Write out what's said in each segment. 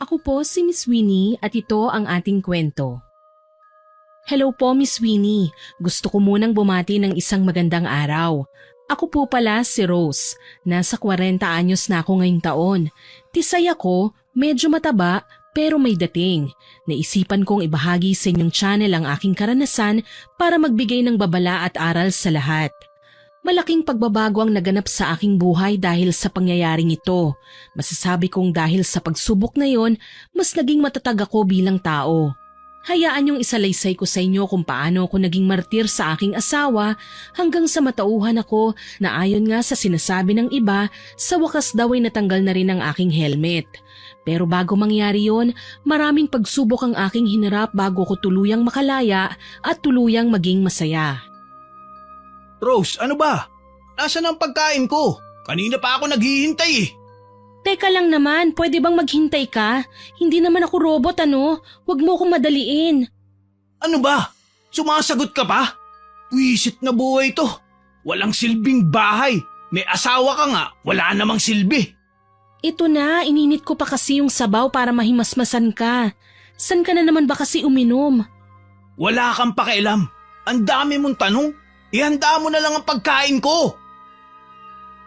Ako po si Miss Winnie at ito ang ating kwento. Hello po Miss Winnie, gusto ko munang bumati ng isang magandang araw. Ako po pala si Rose, nasa 40 anyos na ako ngayong taon. Tisay ako, medyo mataba pero may dating. Naisipan kong ibahagi sa inyong channel ang aking karanasan para magbigay ng babala at aral sa lahat. Malaking pagbabago ang naganap sa aking buhay dahil sa pangyayaring ito. Masasabi kong dahil sa pagsubok na yon, mas naging matatag ako bilang tao. Hayaan niyong isalaysay ko sa inyo kung paano ako naging martir sa aking asawa hanggang sa matauhan ako na ayon nga sa sinasabi ng iba, sa wakas daw ay natanggal na rin ang aking helmet. Pero bago mangyari yon, maraming pagsubok ang aking hinarap bago ko tuluyang makalaya at tuluyang maging masaya. Rose, ano ba? Nasaan ang pagkain ko? Kanina pa ako naghihintay eh. Teka lang naman, pwede bang maghintay ka? Hindi naman ako robot Huwag mo akong madaliin. Ano ba? Sumasagot ka pa? Wisit na buhay to. Walang silbing bahay. May asawa ka nga, wala namang silbi. Ito na, ininit ko pa kasi yung sabaw para mahimasmasan ka. San ka na naman ba kasi uminom? Wala kang pakialam. Ang dami mong tanong. Ihanda mo na lang ang pagkain ko.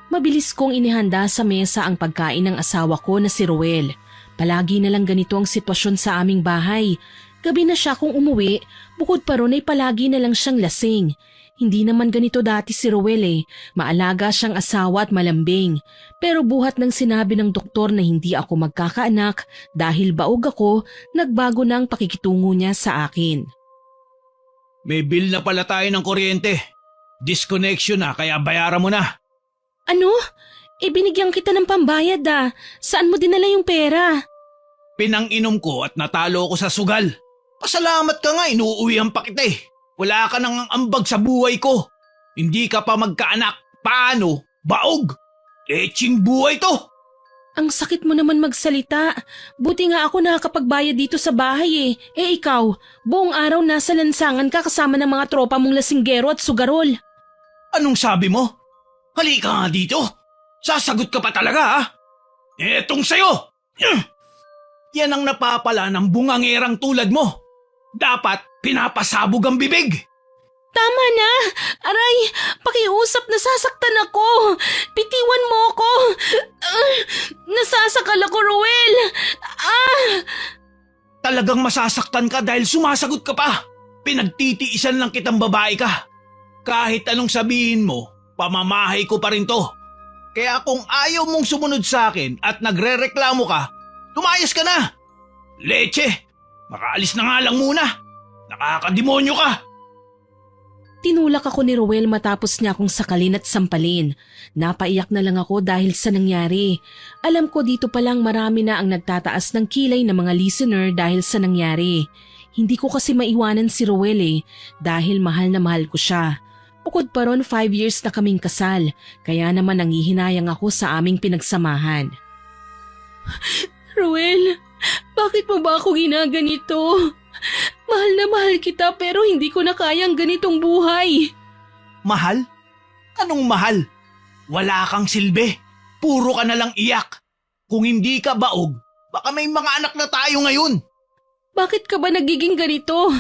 Mabilis kong inihanda sa mesa ang pagkain ng asawa ko na si Roel. Palagi na lang ganito ang sitwasyon sa aming bahay. Gabi na siya kung umuwi, bukod pa ron ay palagi na lang siyang lasing. Hindi naman ganito dati si Roel Maalaga siyang asawa at malambing. Pero buhat ng sinabi ng doktor na hindi ako magkakaanak dahil baog ako, nagbago na ang pakikitungo niya sa akin. May bill na pala tayo ng kuryente. Disconnection na kaya bayaran mo na. Ano? Binigyan kita ng pambayad Saan mo dinala yung pera? Pinang-inom ko at natalo ko sa sugal. Pasalamat ka nga, inuuwihan pa kita eh. Wala ka nang ambag sa buhay ko. Hindi ka pa magkaanak. Paano? Baog! Leching buhay to! Ang sakit mo naman magsalita. Buti nga ako nakakapagbayad dito sa bahay ikaw, buong araw nasa lansangan ka kasama ng mga tropa mong lasinggero at sugarol. Anong sabi mo? Halika nga dito. Sasagot ka pa talaga ha? Etong sayo! Yan ang napapala ng bungangerang tulad mo. Dapat pinapasabog ang bibig. Tama na! Aray! Pakiusap, nasasaktan ako! Pitiwan mo ako! Nasasakal ako, Roel! Talagang masasaktan ka dahil sumasagot ka pa. Pinagtitiisan lang kitang babae ka. Kahit anong sabihin mo, pamamahay ko pa rin to. Kaya kung ayaw mong sumunod sa akin at nagrereklamo ka, lumayas ka na. Leche! Makaalis na nga lang muna. Nakakademonyo ka. Tinulak ako ni Roel matapos niya akong sakalin at sampalin. Napaiyak na lang ako dahil sa nangyari. Alam ko dito palang marami na ang nagtataas ng kilay ng mga listener dahil sa nangyari. Hindi ko kasi maiwanan si Roel dahil mahal na mahal ko siya. Bukod pa ron 5 years na kaming kasal, kaya naman nangihinayang ako sa aming pinagsamahan. Roel, bakit mo ba ako ginaganito? Mahal na mahal kita pero hindi ko na kayang ganitong buhay. Mahal? Anong mahal? Wala kang silbi. Puro ka na lang iyak. Kung hindi ka baog, baka may mga anak na tayo ngayon. Bakit ka ba nagiging ganito?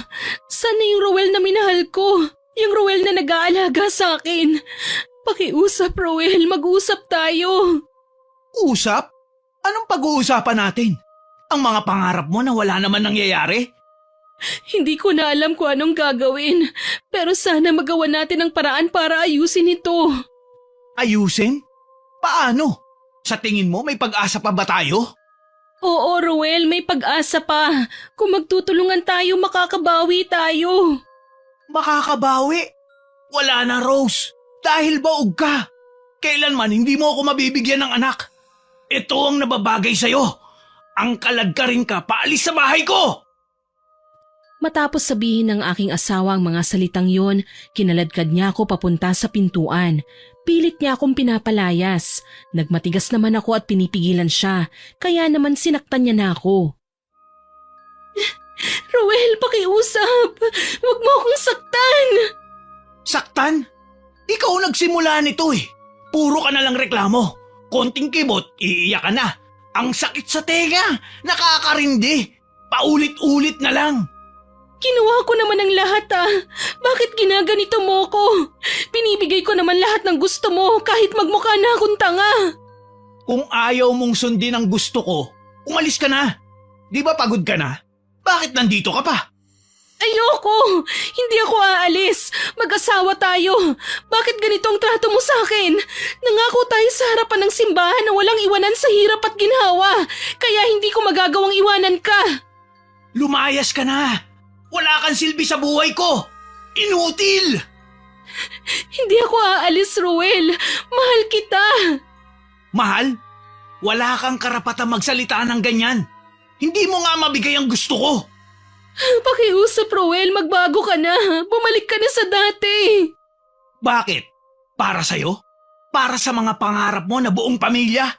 Sana yung Roel na minahal ko? Yung Roel na nag-aalaga sa akin? Pakiusap, Roel. Mag-usap tayo. Usap? Anong pag-uusapan natin? Ang mga pangarap mo na wala naman nangyayari? Hindi ko na alam kung anong gagawin. Pero sana magawa natin ang paraan para ayusin ito. Ayusin? Paano? Sa tingin mo may pag-asa pa ba tayo? Oo, Roel, may pag-asa pa. Kung magtutulungan tayo, makakabawi tayo. Makakabawi? Wala na, Rose. Dahil baog ka. Kailanman hindi mo ako mabibigyan ng anak. Ito ang nababagay sa'yo. Ang kalagkarin ka, paalis sa bahay ko! Matapos sabihin ng aking asawa ang mga salitang yon, kinaladkad niya ako papunta sa pintuan. Pilit niya akong pinapalayas. Nagmatigas naman ako at pinipigilan siya, kaya naman sinaktan niya na ako. Roel, pakiusap! Huwag mo akong saktan! Saktan? Ikaw nagsimula nito eh. Puro ka na lang reklamo. Konting kibot, iiyak ka na. Ang sakit sa tenga! Nakakarindi! Paulit-ulit na lang! Ginawa ko naman ang lahat Bakit ginaganito mo ko? Binibigay ko naman lahat ng gusto mo kahit magmukha na akong tanga. Kung ayaw mong sundin ang gusto ko, umalis ka na. Di ba pagod ka na? Bakit nandito ka pa? Ayoko! Hindi ako aalis. Mag-asawa tayo. Bakit ganito ang trato mo sa akin? Nangako tayo sa harapan ng simbahan na walang iwanan sa hirap at ginhawa. Kaya hindi ko magagawang iwanan ka. Lumayas ka na. Wala kang silbi sa buhay ko. Inutil! Hindi ako aalis, Ruel. Mahal kita. Mahal? Wala kang karapatang magsalita ng ganyan. Hindi mo nga mabigay ang gusto ko. Pakiusap, Ruel. Magbago ka na. Bumalik ka na sa dati. Bakit? Para sa'yo? Para sa mga pangarap mo na buong pamilya?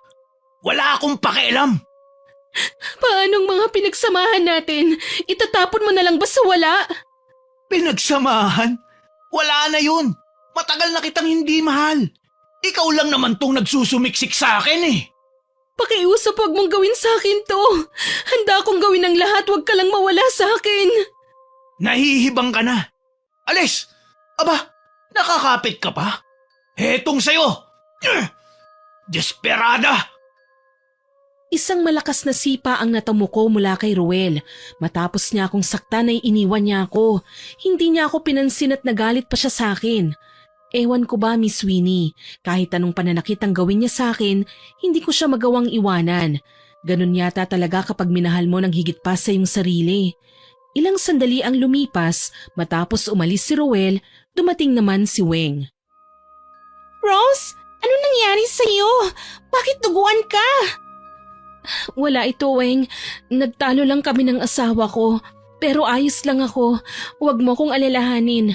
Wala akong pakialam. Paanong mga pinagsamahan natin? Itatapon mo na lang ba sa wala? Pinagsamahan? Wala na yun. Matagal na kitang hindi mahal. Ikaw lang naman tong nagsusumiksik sa akin eh. Pakiusap, huwag mong gawin sa akin to. Handa akong gawin ang lahat, huwag ka lang mawala sa akin. Nahihibang ka na. Alis! Aba, nakakapit ka pa? Hetong sa'yo! Desperada! Isang malakas na sipa ang natamo ko mula kay Ruel. Matapos niya akong saktan ay iniwan niya ako. Hindi niya ako pinansin at nagalit pa siya sa akin. Ewan ko ba, Miss Winnie, kahit anong pananakit ang gawin niya sa akin, hindi ko siya magawang iwanan. Ganun yata talaga kapag minahal mo ng higit pa sa iyong sarili. Ilang sandali ang lumipas, matapos umalis si Ruel, dumating naman si Weng. Rose, ano nangyari sa iyo? Bakit duguan ka? Wala ito, Weng. Nagtalo lang kami ng asawa ko. Pero ayos lang ako. Huwag mo kong alalahanin.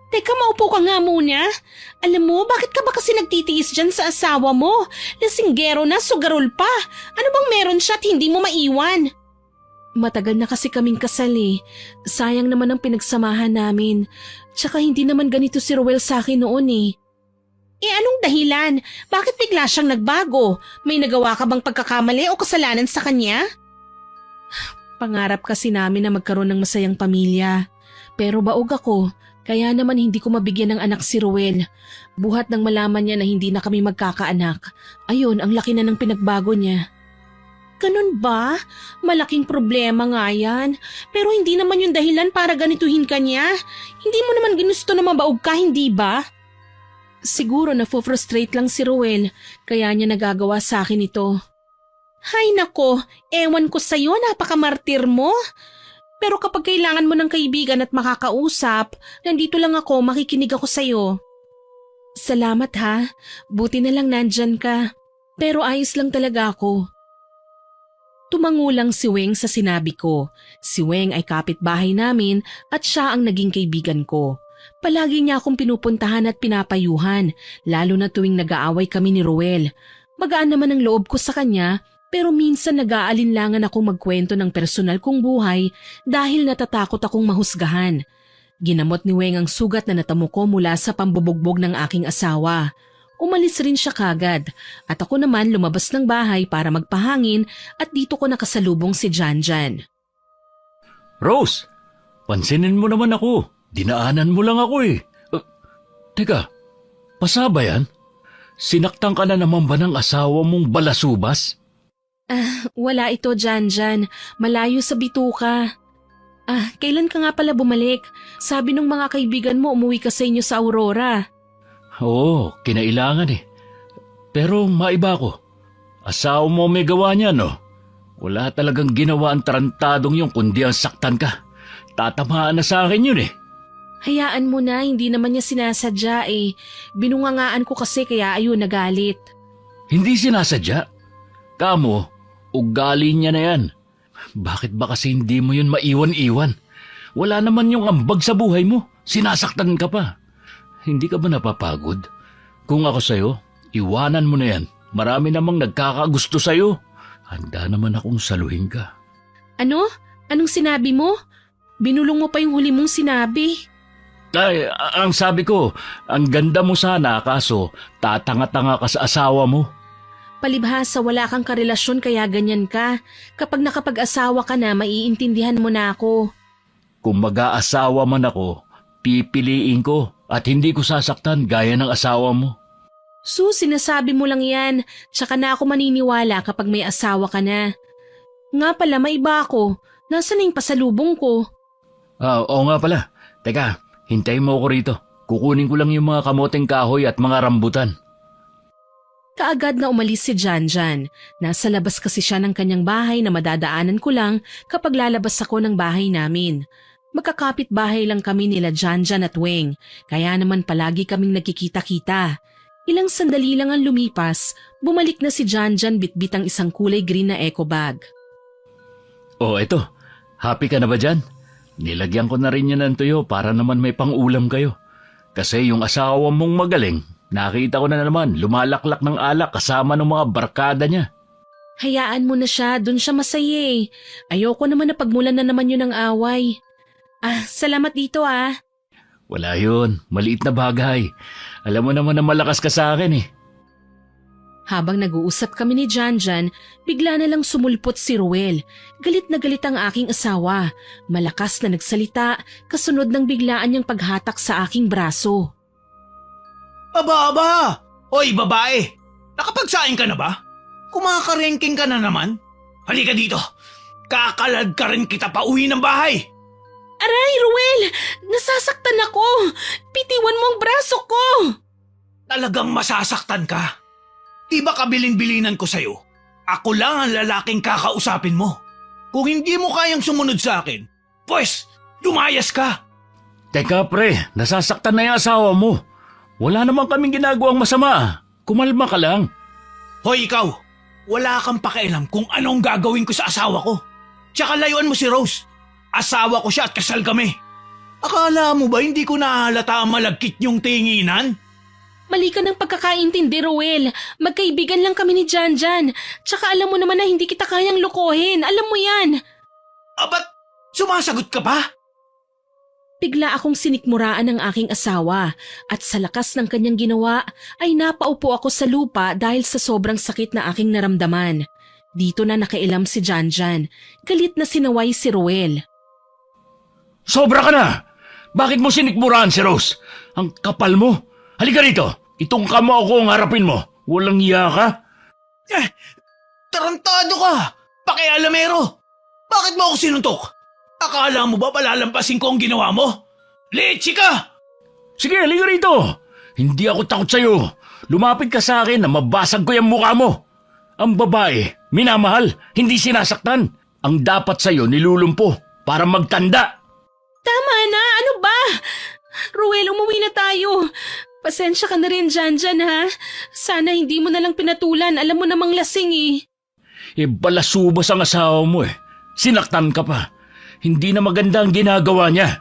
Teka, maupo ka nga muna. Alam mo, bakit ka ba kasi nagtitiis dyan sa asawa mo? Lasinggero na, sugarol pa. Ano bang meron siya at hindi mo maiwan? Matagal na kasi kaming kasal eh. Sayang naman ang pinagsamahan namin. Tsaka hindi naman ganito si Ruel sa akin noon eh. Anong dahilan? Bakit bigla siyang nagbago? May nagawa ka bang pagkakamali o kasalanan sa kanya? Pangarap kasi namin na magkaroon ng masayang pamilya. Pero baog ako, kaya naman hindi ko mabigyan ng anak si Ruel. Buhat nang malaman niya na hindi na kami magkakaanak. Ayun, ang laki na ng pinagbago niya. Ganun ba? Malaking problema nga yan. Pero hindi naman yung dahilan para ganituhin ka niya. Hindi mo naman ginusto na mabaog ka, hindi ba? Siguro na-frustrate lang si Ruel, kaya niya nagagawa sa akin ito. Hay nako, ewan ko sa'yo, napakamartir mo. Pero kapag kailangan mo ng kaibigan at makakausap, nandito lang ako, makikinig ako sa'yo. Salamat ha, buti na lang nandyan ka. Pero ayos lang talaga ako. Tumangulang si Weng sa sinabi ko. Si Weng ay kapitbahay namin at siya ang naging kaibigan ko. Palagi niya akong pinupuntahan at pinapayuhan, lalo na tuwing nag-aaway kami ni Ruel. Magaan naman ang loob ko sa kanya, pero minsan nag-aalinlangan akong magkwento ng personal kong buhay dahil natatakot akong mahusgahan. Ginamot ni Weng ang sugat na natamo ko mula sa pambubugbog ng aking asawa. Umalis rin siya kagad at ako naman lumabas ng bahay para magpahangin at dito ko nakasalubong si Janjan. Rose, pansinin mo naman ako. Dinaanan mo lang ako eh. Teka, pasaba yan? Sinaktan ka na naman ba ng asawa mong balasubas? Wala ito, Janjan. Malayo sa bituka. Kailan ka nga pala bumalik? Sabi nung mga kaibigan mo umuwi ka sa inyo sa Aurora. Oo, kinailangan eh. Pero maiba ko. Asawa mo may gawa niya, no? Wala talagang ginawa ang tarantadong yung kundi ang saktan ka. Tatamaan na sa akin yun eh. Hayaan mo na, hindi naman niya sinasadya eh. Binungangaan ko kasi kaya ayun nagalit. Hindi sinasadya. Kamo, ugali niya na yan. Bakit ba kasi hindi mo yun maiwan-iwan? Wala naman yung ambag sa buhay mo. Sinasaktan ka pa. Hindi ka ba napapagod? Kung ako sa'yo, iwanan mo na yan. Marami namang nagkakagusto sa'yo. Handa naman akong saluhin ka. Ano? Anong sinabi mo? Binulong mo pa yung huli mong sinabi. Ay, ang sabi ko, ang ganda mo sana kaso tatanga-tanga ka sa asawa mo. Palibhasa wala kang karelasyon kaya ganyan ka. Kapag nakapag-asawa ka na, maiintindihan mo na ako. Kung mag-aasawa man ako, pipiliin ko at hindi ko sasaktan gaya ng asawa mo. Sinasabi mo lang yan. Tsaka na ako maniniwala kapag may asawa ka na. Nga pala, may iba ako. Nasaan na yung pasalubong ko? Oo nga pala. Teka, hintayin mo ako rito. Kukunin ko lang yung mga kamoteng kahoy at mga rambutan. Kaagad na umalis si Janjan. Nasa labas kasi siya ng kanyang bahay na madadaanan ko lang kapag lalabas ako ng bahay namin. Magkakapit bahay lang kami nila Janjan at Weng, kaya naman palagi kaming nagkikita-kita. Ilang sandali lang ang lumipas, bumalik na si Janjan bitbit ang isang kulay green na eco bag. Oh, eto. Happy ka na ba dyan? Nilagyan ko na rin yan ng tuyo para naman may pang-ulam kayo. Kasi yung asawa mong magaling, nakita ko na naman lumalaklak ng alak kasama ng mga barkada niya. Hayaan mo na siya, dun siya masaya eh. Ayoko naman na pagmulan na naman yun ng away. Salamat dito ah. Wala yun, maliit na bagay. Alam mo naman na malakas ka sa akin eh. Habang nag-uusap kami ni Janjan, bigla na lang sumulpot si Ruel. Galit na galit ang aking asawa. Malakas na nagsalita, kasunod ng biglaan niyang paghatak sa aking braso. Aba! Hoy, babae! Nakapagsaing ka na ba? Kumakarengking ka na naman? Halika dito! Kakalad ka rin kita pa uwi ng bahay! Aray, Ruel! Nasasaktan ako! Pitiwan mo ang braso ko! Talagang masasaktan ka? Di ba kabilin-bilinan ko sa'yo? Ako lang ang lalaking kakausapin mo. Kung hindi mo kayang sumunod sa akin, pues, lumayas ka! Teka pre, nasasaktan na yung asawa mo. Wala naman kaming ginagawang masama. Kumalma ka lang. Hoy ikaw, wala kang pakialam kung anong gagawin ko sa asawa ko. Tsaka layuan mo si Rose. Asawa ko siya at kasal kami. Akala mo ba hindi ko nahalata ang malagkit niyong tinginan? Mali ka ng pagkakaintindi, Ruel. Magkaibigan lang kami ni Janjan. Tsaka alam mo naman na hindi kita kayang lokohin. Alam mo yan. Ba't sumasagot ka pa? Bigla akong sinikmuraan ng aking asawa at sa lakas ng kanyang ginawa ay napaupo ako sa lupa dahil sa sobrang sakit na aking naramdaman. Dito na nakailam si Janjan. Galit na sinaway si Ruel. Sobra ka na! Bakit mo sinikmuraan si Rose? Ang kapal mo! Halika rito! Itungka mo ako ang harapin mo! Walang iya ka? Tarantado ka! Pakialamero! Bakit mo ako sinuntok? Akala mo ba palalampasin ko ang ginawa mo? Leche ka! Sige, halika rito! Hindi ako takot sa'yo. Lumapit ka sa akin na mabasag ko yung mukha mo. Ang babae, minamahal, hindi sinasaktan. Ang dapat sa'yo nilulumpo para magtanda. Tama na! Ano ba? Ruel, umuwi na tayo. Pasensya ka na rin, Janjan, ha? Sana hindi mo na lang pinatulan. Alam mo namang lasing eh. Balasubas ang asawa mo eh. Sinaktan ka pa. Hindi na maganda ang ginagawa niya.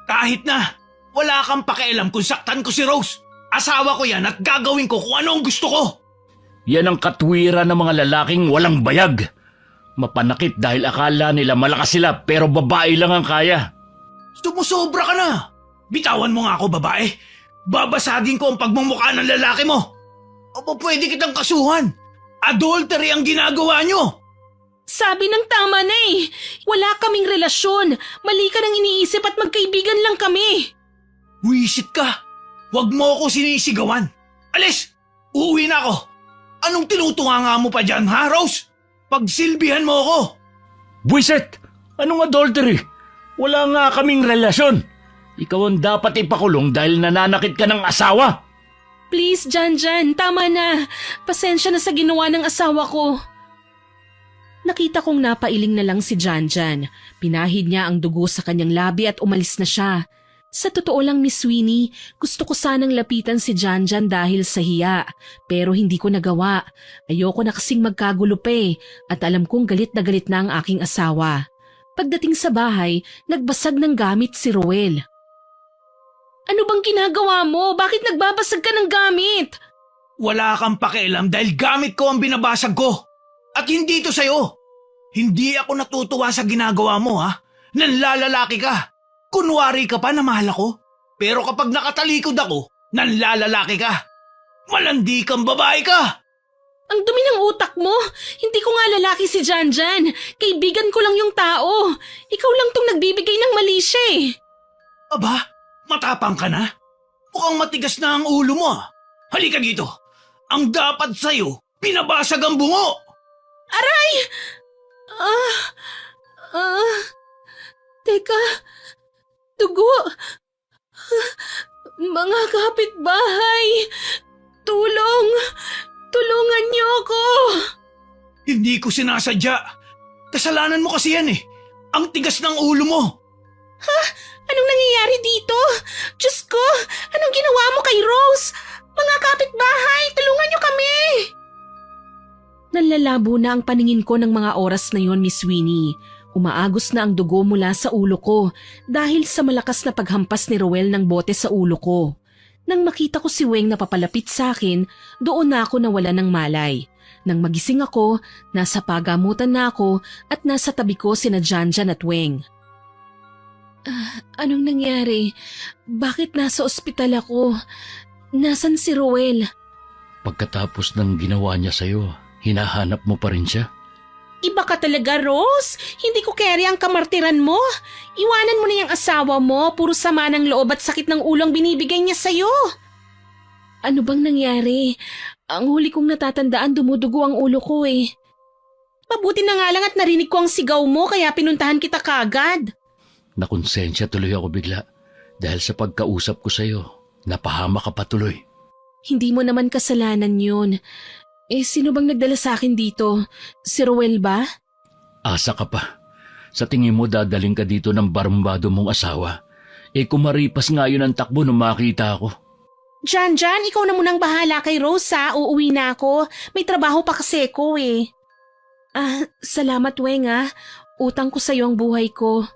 Kahit na, wala kang pakialam kung saktan ko si Rose. Asawa ko yan at gagawin ko kung ano ang gusto ko. Yan ang katwiran ng mga lalaking walang bayag. Mapanakit dahil akala nila malakas sila pero babae lang ang kaya. Sumusobra ka na. Bitawan mo nga ako, babae. Babasagin ko ang pagmumukha ng lalaki mo. O pwede kitang kasuhan. Adultery ang ginagawa nyo. Sabi ng tama na eh. Wala kaming relasyon. Mali ka nang iniisip at magkaibigan lang kami. Wisit ka. Huwag mo ako sinisigawan. Alis! Uuwi na ako. Anong tinutunganga mo pa dyan, ha, Rose? Pagsilbihan mo ako. Buiset! Anong adultery? Wala nga kaming relasyon. Ikaw ang dapat ipakulong dahil nananakit ka ng asawa. Please, Janjan, tama na. Pasensya na sa ginawa ng asawa ko. Nakita kong napailing na lang si Janjan. Pinahid niya ang dugo sa kanyang labi at umalis na siya. Sa totoo lang, Miss Winnie, gusto ko sanang lapitan si Janjan dahil sa hiya. Pero hindi ko nagawa. Ayoko na kasing magkagulo pa eh, at alam kong galit na ang aking asawa. Pagdating sa bahay, nagbasag ng gamit si Ruel. Ano bang ginagawa mo? Bakit nagbabasag ka ng gamit? Wala kang pakialam dahil gamit ko ang binabasag ko. At hindi ito sa'yo. Hindi ako natutuwa sa ginagawa mo, ha? Nanlalalaki ka. Kunwari ka pa na mahal ako. Pero kapag nakatalikod ako, nanlalalaki ka. Malandi kang babae ka. Ang dumi ng utak mo. Hindi ko nga lalaki si Janjan. Kaibigan ko lang yung tao. Ikaw lang tong nagbibigay ng mali siya eh. Aba, matapang ka na? Mukhang matigas na ang ulo mo. Halika dito. Ang dapat sa'yo, pinabasag ang bungo. Aray! Teka, dugo. Mga kapitbahay, tulong! Tulungan niyo ako! Hindi ko sinasadya. Kasalanan mo kasi yan eh. Ang tigas ng ulo mo. Anong nangyayari dito? Diyos ko, anong ginawa mo kay Rose? Mga kapitbahay, tulungan niyo kami! Nanlalabo na ang paningin ko ng mga oras na yon, Miss Winnie. Umaagos na ang dugo mula sa ulo ko dahil sa malakas na paghampas ni Rowel ng bote sa ulo ko. Nang makita ko si Weng na papalapit sa akin, doon na ako nawala ng malay. Nang magising ako, nasa pagamutan na ako at nasa tabi ko sina Janjan at Weng. Anong nangyari? Bakit nasa ospital ako? Nasaan si Rowel? Pagkatapos ng ginawa niya sa'yo, hinahanap mo pa rin siya? Iba ka talaga, Rose. Hindi ko carry ang kamartiran mo. Iwanan mo na yung asawa mo. Puro sama ng loob at sakit ng ulo ang binibigay niya sa'yo. Ano bang nangyari? Ang huli kong natatandaan, dumudugo ang ulo ko eh. Mabuti na nga lang at narinig ko ang sigaw mo kaya pinuntahan kita kagad. Nakonsensya tuloy ako bigla dahil sa pagkausap ko sa'yo. Napahama ka pa tuloy. Hindi mo naman kasalanan yun. Sino bang nagdala sa akin dito? Si Rowel ba? Asa ka pa. Sa tingin mo dadaling ka dito ng barumbado mong asawa. Kumaripas nga yun ang takbo nung makita ako. Janjan, ikaw na munang bahala kay Rose ha. Uuwi na ako. May trabaho pa kasi ko eh. Salamat Weng ha. Utang ko sa'yo ang buhay ko.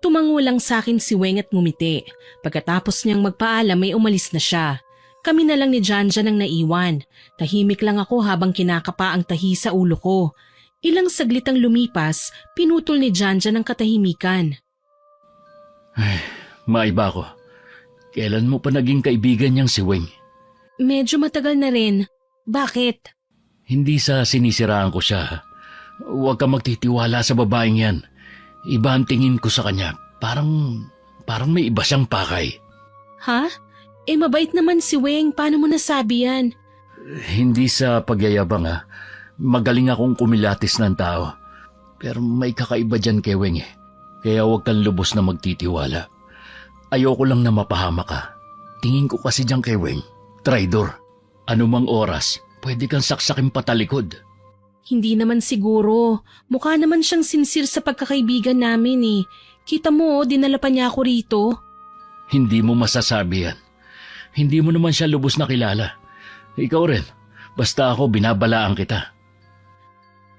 Tumango lang sa akin si Weng at ngumiti. Pagkatapos niyang magpaalam ay umalis na siya. Kami na lang ni Janjan ang naiwan. Tahimik lang ako habang kinakapa ang tahi sa ulo ko. Ilang saglit ang lumipas, pinutol ni Janjan ang katahimikan. Ay, maiba ko. Kailan mo pa naging kaibigan niyang si Weng? Medyo matagal na rin. Bakit? Hindi sa sinisiraan ko siya. Huwag ka magtitiwala sa babaeng yan. Iba ang tingin ko sa kanya. Parang may iba siyang pakay. Ha? Mabait naman si Weng. Paano mo nasabi yan? Hindi sa pagyayabang ha. Magaling akong kumilatis ng tao. Pero may kakaiba dyan kay Weng eh. Kaya huwag kang lubos na magtitiwala. Ayoko lang na mapahama ka. Tingin ko kasi dyan kay Weng. Traidor. Anumang oras, pwede kang saksakin patalikod. Hindi naman siguro. Mukha naman siyang sincere sa pagkakaibigan namin eh. Kita mo, dinala pa niya ako rito. Hindi mo masasabi yan. Hindi mo naman siya lubos na kilala. Ikaw rin. Basta ako binabalaan kita.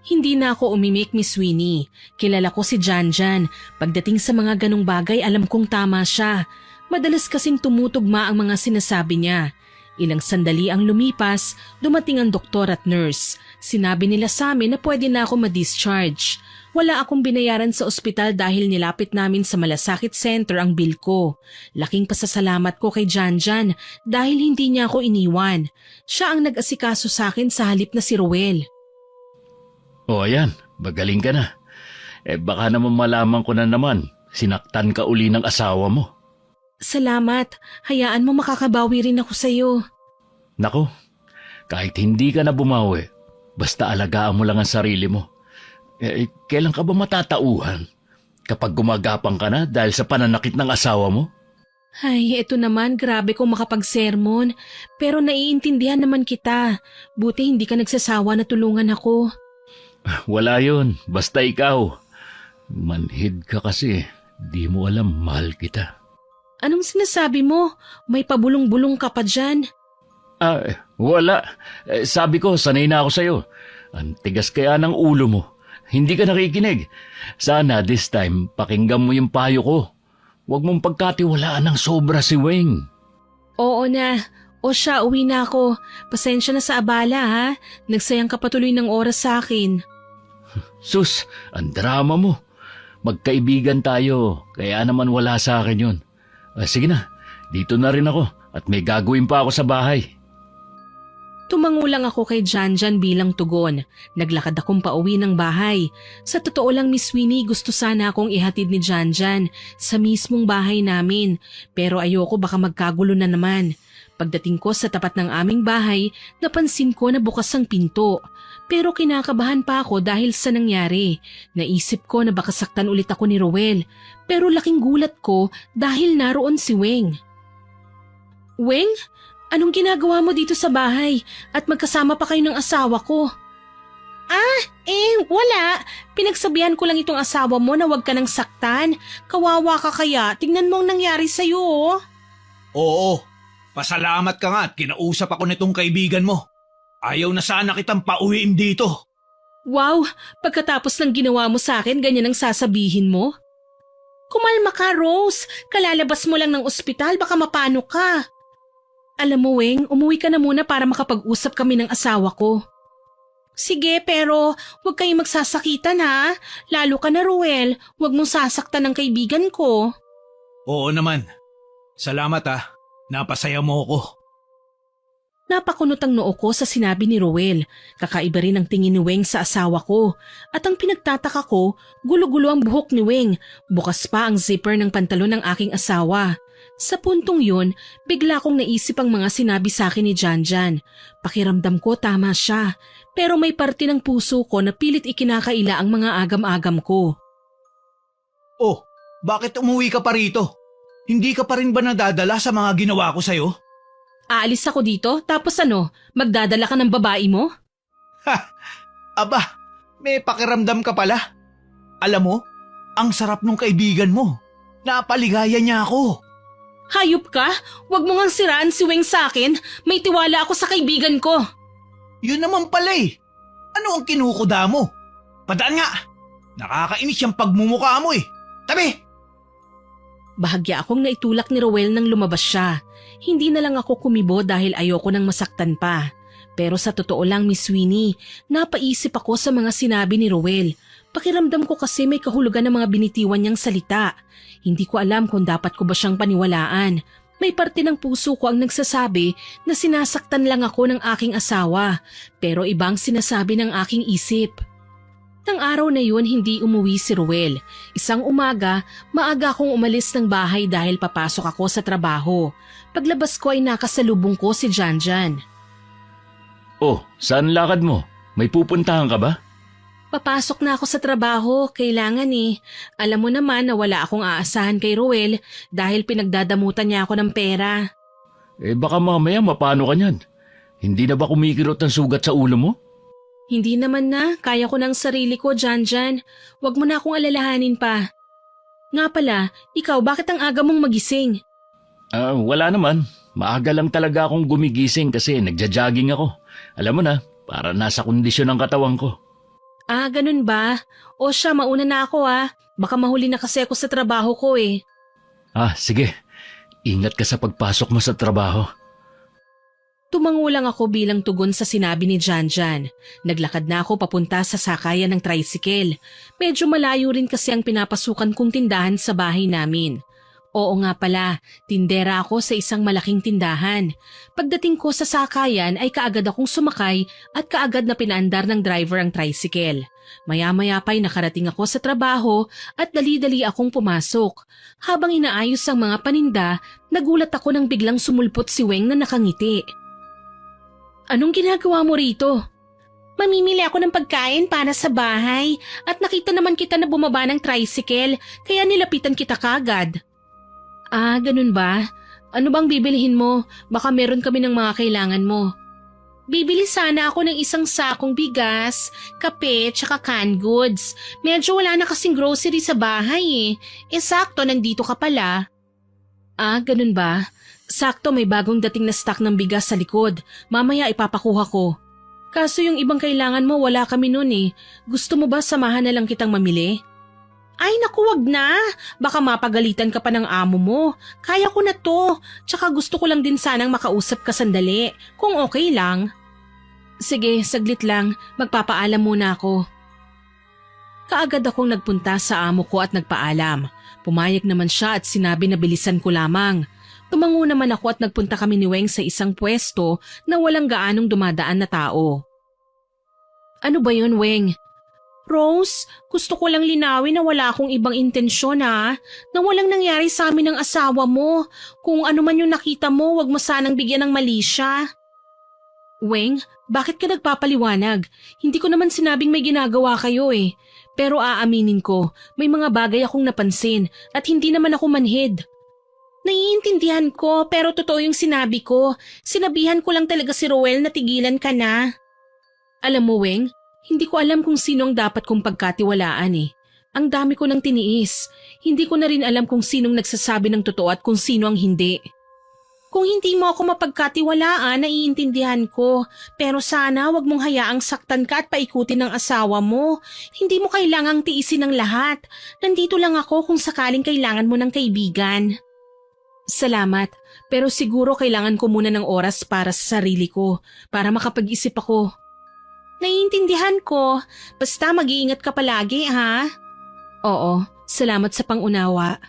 Hindi na ako umimik, Miss Winnie. Kilala ko si Janjan. Pagdating sa mga ganong bagay, alam kong tama siya. Madalas kasing tumutugma ang mga sinasabi niya. Ilang sandali ang lumipas, dumating ang doktor at nurse. Sinabi nila sa amin na pwede na ako ma-discharge. Wala akong binayaran sa ospital dahil nilapit namin sa Malasakit Center ang bill ko. Laking pasasalamat ko kay Janjan dahil hindi niya ako iniwan. Siya ang nag-asikaso sa akin sa halip na si Rowel. O ayan, magaling ka na. Baka naman malaman ko na naman, sinaktan ka uli ng asawa mo. Salamat. Hayaan mo makakabawi rin ako sa'yo. Nako, kahit hindi ka na bumawi, basta alagaan mo lang ang sarili mo. Kailan ka ba matatauhan? Kapag gumagapang ka na dahil sa pananakit ng asawa mo? Ay, eto naman, grabe kong makapagsermon. Pero naiintindihan naman kita. Buti hindi ka nagsasawa na tulungan ako. Wala yun, basta ikaw. Manhid ka kasi, di mo alam mahal kita. Anong sinasabi mo? May pabulong-bulong ka pa dyan. Wala. Sabi ko, sanay na ako sa'yo. Ang tigas kaya ng ulo mo. Hindi ka nakikinig. Sana this time, pakinggan mo yung payo ko. Huwag mong pagkatiwalaan ng sobra si Weng. Oo na. O siya, uwi na ako. Pasensya na sa abala ha. Nagsayang ka patuloy ng oras sa akin. Sus, ang drama mo. Magkaibigan tayo, kaya naman wala sa akin yun. Sige na, dito na rin ako at may gagawin pa ako sa bahay. Tumango lang ako kay Janjan bilang tugon. Naglakad akong pauwi ng bahay. Sa totoo lang, Miss Winnie, gusto sana akong ihatid ni Janjan sa mismong bahay namin. Pero ayoko baka magkagulo na naman. Pagdating ko sa tapat ng aming bahay, napansin ko na bukas ang pinto. Pero kinakabahan pa ako dahil sa nangyari. Naisip ko na baka saktan ulit ako ni Rowel. Pero laking gulat ko dahil naroon si Weng. Weng? Anong ginagawa mo dito sa bahay at magkasama pa kayo ng asawa ko? Wala. Pinagsabihan ko lang itong asawa mo na huwag ka nang saktan. Kawawa ka kaya. Tingnan mo ang nangyari sa'yo, oh. Oo, pasalamat ka nga at kinausap ako nitong kaibigan mo. Ayaw na sana kitang pauwiin dito. Wow, pagkatapos ng ginawa mo sa akin, ganyan ang sasabihin mo? Kumalma ka, Rose. Kalalabas mo lang ng ospital, baka mapano ka. Alam mo, Weng, umuwi ka na muna para makapag-usap kami ng asawa ko. Sige, pero huwag kayong magsasakitan ha. Lalo ka na, Ruel. Huwag mong sasaktan ng kaibigan ko. Oo naman. Salamat Napasaya mo ako. Napakunot ang noo ko sa sinabi ni Ruel. Kakaiba rin ang tingin ni Weng sa asawa ko. At ang pinagtataka ko, gulo-gulo ang buhok ni Weng. Bukas pa ang zipper ng pantalon ng aking asawa. Sa puntong yun, bigla kong naisip ang mga sinabi sa akin ni Janjan. Pakiramdam ko tama siya, pero may parte ng puso ko na pilit ikinakaila ang mga agam-agam ko. Oh, bakit umuwi ka pa rito? Hindi ka pa rin ba nadadala sa mga ginawa ko sa'yo? Aalis ako dito, tapos ano, magdadala ka ng babae mo? Aba, may pakiramdam ka pala. Alam mo, ang sarap nung kaibigan mo. Napaligaya niya ako. Hayop ka? Huwag mo ngang siraan si Weng sa akin. May tiwala ako sa kaibigan ko. Yun naman pala eh. Ano ang kinukuda mo? Padaan nga. Nakakainis yung pagmumukha mo eh. Tabi! Bahagya akong naitulak ni Rowel nang lumabas siya. Hindi na lang ako kumibo dahil ayoko nang masaktan pa. Pero sa totoo lang, Miss Winnie, napaisip ako sa mga sinabi ni Rowel. Pakiramdam ko kasi may kahulugan ng mga binitiwan niyang salita. Hindi ko alam kung dapat ko ba siyang paniwalaan. May parte ng puso ko ang nagsasabi na sinasaktan lang ako ng aking asawa, pero ibang sinasabi ng aking isip. Nang araw na yun, hindi umuwi si Ruel. Isang umaga, maaga akong umalis ng bahay dahil papasok ako sa trabaho. Paglabas ko ay nakasalubong ko si Janjan. Oh, saan lakad mo? May pupuntahan ka ba? Papasok na ako sa trabaho, kailangan eh. Alam mo naman na wala akong aasahan kay Ruel dahil pinagdadamutan niya ako ng pera. Baka mamaya mapano ka niyan. Hindi na ba kumikirot ang sugat sa ulo mo? Hindi naman na, kaya ko ng sarili ko, Janjan. Huwag mo na akong alalahanin pa. Nga pala, ikaw bakit ang aga mong magising? Wala naman. Maaga lang talaga akong gumigising kasi nagja-jogging ako. Alam mo na, para nasa kondisyon ang katawan ko. Ganun ba? O siya, mauna na ako Baka mahuli na kasi ako sa trabaho ko eh. Sige. Ingat ka sa pagpasok mo sa trabaho. Tumango lang ako bilang tugon sa sinabi ni Janjan. Naglakad na ako papunta sa sakayan ng tricycle. Medyo malayo rin kasi ang pinapasukan kong tindahan sa bahay namin. Oo nga pala, tindera ako sa isang malaking tindahan. Pagdating ko sa sakayan ay kaagad akong sumakay at kaagad na pinaandar ng driver ang tricycle. Maya-maya pa'y nakarating ako sa trabaho at dali-dali akong pumasok. Habang inaayos ang mga paninda, nagulat ako nang biglang sumulpot si Weng na nakangiti. Anong ginagawa mo rito? Mamimili ako ng pagkain para sa bahay at nakita naman kita na bumaba ng tricycle kaya nilapitan kita kagad. Ganun ba? Ano bang bibilihin mo? Baka meron kami ng mga kailangan mo. Bibili sana ako ng isang sakong bigas, kape, tsaka canned goods. Medyo wala na kasing grocery sa bahay eh. Sakto, nandito ka pala. Ganun ba? Sakto, may bagong dating na stock ng bigas sa likod. Mamaya ipapakuha ko. Kaso yung ibang kailangan mo wala kami nun eh. Gusto mo ba samahan na lang kitang mamili? Ay naku, wag na. Baka mapagalitan ka pa ng amo mo. Kaya ko na to. Tsaka gusto ko lang din sanang makausap ka sandali. Kung okay lang. Sige, saglit lang. Magpapaalam muna ako. Kaagad akong nagpunta sa amo ko at nagpaalam. Pumayag naman siya at sinabi na bilisan ko lamang. Tumango naman ako at nagpunta kami ni Weng sa isang pwesto na walang gaanong dumadaan na tao. Ano ba yun, Weng? Rose, gusto ko lang linawin na wala akong ibang intensyon na walang nangyari sa amin ng asawa mo. Kung ano man yung nakita mo, wag mo sanang bigyan ng mali siya. Weng, bakit ka nagpapaliwanag? Hindi ko naman sinabing may ginagawa kayo eh. Pero aaminin ko, may mga bagay akong napansin at hindi naman ako manhid. Naiintindihan ko pero totoo yung sinabi ko. Sinabihan ko lang talaga si Roel na tigilan ka na. Alam mo, Weng, hindi ko alam kung sino ang dapat kong pagkatiwalaan eh. Ang dami ko nang tiniis. Hindi ko na rin alam kung sinong nagsasabi ng totoo at kung sino ang hindi. Kung hindi mo ako mapagkatiwalaan, naiintindihan ko. Pero sana wag mong hayaang saktan ka at paikutin ng asawa mo. Hindi mo kailangang tiisin ang lahat. Nandito lang ako kung sakaling kailangan mo ng kaibigan. Salamat, pero siguro kailangan ko muna ng oras para sa sarili ko, para makapag-isip ako. Naiintindihan ko. Basta mag-iingat ka palagi, ha? Oo, salamat sa pangunawa.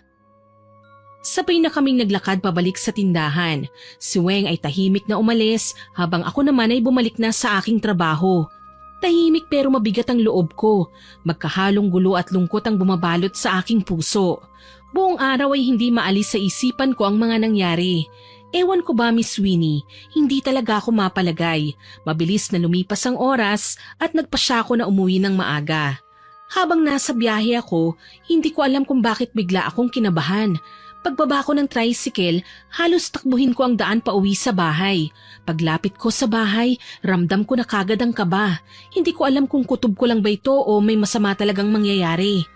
Sabay na kaming naglakad pabalik sa tindahan. Si Weng ay tahimik na umalis habang ako naman ay bumalik na sa aking trabaho. Tahimik pero mabigat ang loob ko. Magkahalong gulo at lungkot ang bumabalot sa aking puso. Buong araw ay hindi maalis sa isipan ko ang mga nangyari. Ewan ko ba, Miss Winnie, hindi talaga ako mapalagay. Mabilis na lumipas ang oras at nagpasya ako na umuwi ng maaga. Habang nasa biyahe ako, hindi ko alam kung bakit bigla akong kinabahan. Pagbaba ko ng tricycle, halos takbuhin ko ang daan pa uwi sa bahay. Paglapit ko sa bahay, ramdam ko na kagad ang kaba. Hindi ko alam kung kutob ko lang ba ito o may masama talagang mangyayari.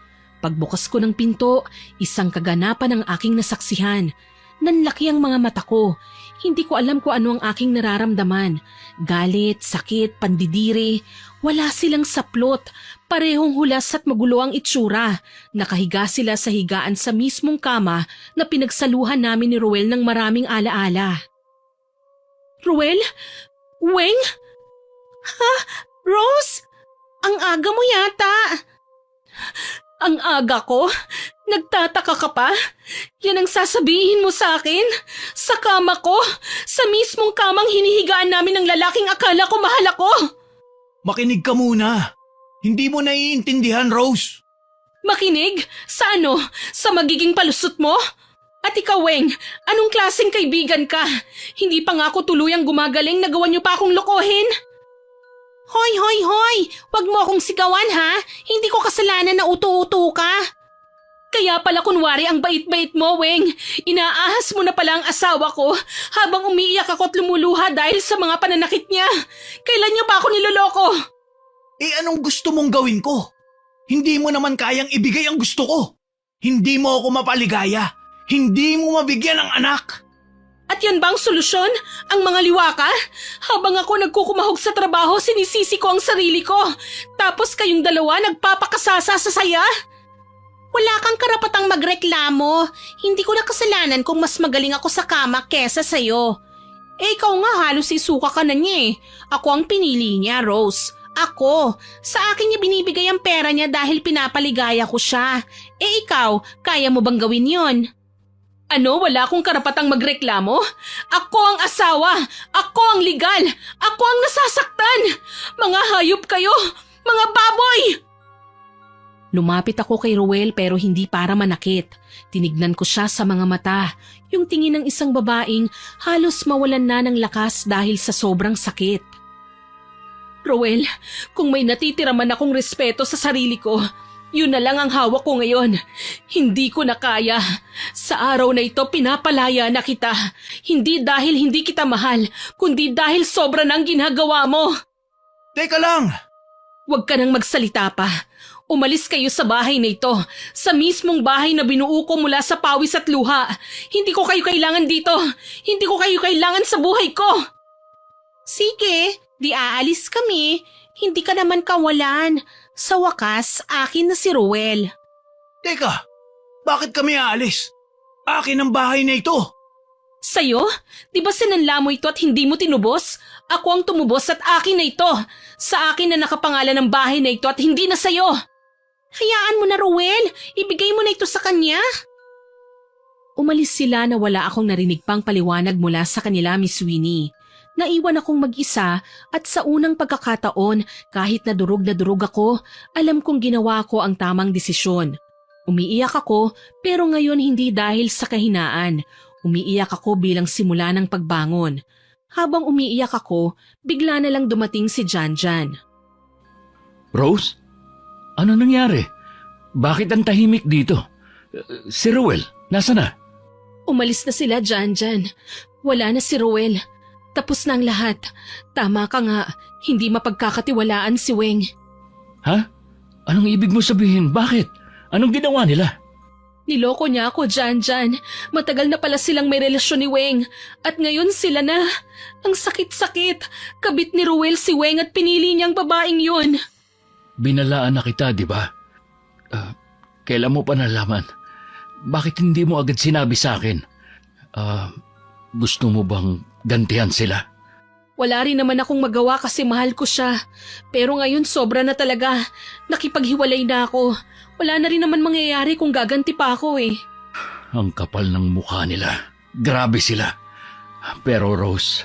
Pagbukas ko ng pinto, isang kaganapan ang aking nasaksihan. Nanlaki ang mga mata ko. Hindi ko alam kung ano ang aking nararamdaman. Galit, sakit, pandidiri. Wala silang saplot. Parehong hulas at magulo ang itsura. Nakahiga sila sa higaan sa mismong kama na pinagsaluhan namin ni Roel ng maraming alaala. Roel? Weng? Ha? Rose? Ang aga mo yata. Ang aga ko? Nagtataka ka pa? Yan ang sasabihin mo sa akin? Sa kama ko? Sa mismong kamang hinihigaan namin ng lalaking akala ko mahal ako? Makinig ka muna. Hindi mo naiintindihan, Rose. Makinig? Sa ano? Sa magiging palusot mo? At ikaw, Weng, anong klaseng kaibigan ka? Hindi pa nga ako tuluyang gumagaling, nagawa niyo pa akong lokohin? Hoy, hoy, hoy! Wag mo akong sigawan, ha? Hindi ko kasalanan na uto-uto ka. Kaya pala kunwari ang bait-bait mo, Weng. Inaahas mo na pala ang asawa ko habang umiiyak ako at lumuluha dahil sa mga pananakit niya. Kailan niyo pa ako niloloko? Anong gusto mong gawin ko? Hindi mo naman kayang ibigay ang gusto ko. Hindi mo ako mapaligaya. Hindi mo mabigyan ng anak. At yan ba ang solusyon? Ang mga liwaka? Habang ako nagkukumahog sa trabaho, sinisisi ko ang sarili ko. Tapos kayong dalawa nagpapakasasa sa saya? Wala kang karapatang magreklamo. Hindi ko na kasalanan kung mas magaling ako sa kama kesa sa'yo. Ikaw nga halos isuka ka na niya eh. Ako ang pinili niya, Rose. Ako. Sa akin niya binibigay ang pera niya dahil pinapaligaya ko siya. Ikaw, kaya mo bang gawin yon? Ano, wala akong karapatang magreklamo? Ako ang asawa! Ako ang legal! Ako ang nasasaktan! Mga hayop kayo! Mga baboy! Lumapit ako kay Roel pero hindi para manakit. Tinignan ko siya sa mga mata. Yung tingin ng isang babaeng halos mawalan na ng lakas dahil sa sobrang sakit. Roel, kung may natitira man akong respeto sa sarili ko, yun na lang ang hawak ko ngayon. Hindi ko na kaya. Sa araw na ito pinapalaya na kita. Hindi dahil hindi kita mahal, kundi dahil sobra na ang ginagawa mo. Teka lang! Huwag ka nang magsalita pa. Umalis kayo sa bahay na ito. Sa mismong bahay na binuo ko mula sa pawis at luha. Hindi ko kayo kailangan dito. Hindi ko kayo kailangan sa buhay ko. Sige, di aalis kami. Hindi ka naman kawalan. Sa wakas, akin na si Roel. Teka, bakit kami aalis? Akin ang bahay na ito. Sa'yo? Di ba sinanla mo ito at hindi mo tinubos? Ako ang tumubos at akin na ito. Sa akin na nakapangalan ng bahay na ito at hindi na sa'yo. Hayaan mo na, Roel. Ibigay mo na ito sa kanya. Umalis sila na wala akong narinig pang paliwanag mula sa kanila, Miss Winnie. Naiwan akong mag-isa at sa unang pagkakataon, kahit na durog ako, alam kong ginawa ko ang tamang desisyon. Umiiyak ako pero ngayon hindi dahil sa kahinaan. Umiiyak ako bilang simula ng pagbangon. Habang umiiyak ako, bigla na lang dumating si Janjan. Rose? Ano nangyari? Bakit ang tahimik dito? Si Ruel, nasa na? Umalis na sila, Janjan. Wala na si Ruel. Tapos na ang lahat. Tama ka nga, hindi mapagkakatiwalaan si Weng. Ha? Anong ibig mo sabihin? Bakit? Anong ginawa nila? Niloko niya ako, Janjan. Matagal na pala silang may relasyon ni Weng. At ngayon sila na. Ang sakit-sakit. Kabit ni Ruel si Weng at pinili niyang babaeng yun. Binalaan na kita, di ba? Kailan mo pa nalaman? Bakit hindi mo agad sinabi sa akin? Gusto mo bang gantihan sila? Wala rin naman akong magawa kasi mahal ko siya. Pero ngayon sobra na talaga. Nakipaghiwalay na ako. Wala na rin naman mangyayari kung gaganti pa ako eh. Ang kapal ng mukha nila. Grabe sila. Pero Rose,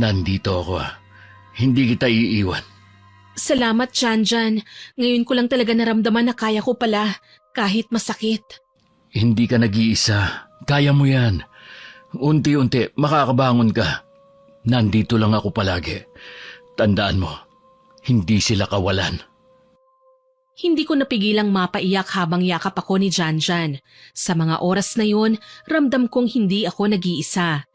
nandito ako . Hindi kita iiwan. Salamat, Janjan. Ngayon ko lang talaga naramdaman na kaya ko pala, kahit masakit. Hindi ka nag-iisa. Kaya mo yan. Unti-unti, makakabangon ka. Nandito lang ako palagi. Tandaan mo, hindi sila kawalan. Hindi ko napigilang mapaiyak habang yakap ako ni Janjan. Sa mga oras na yun, ramdam kong hindi ako nag-iisa.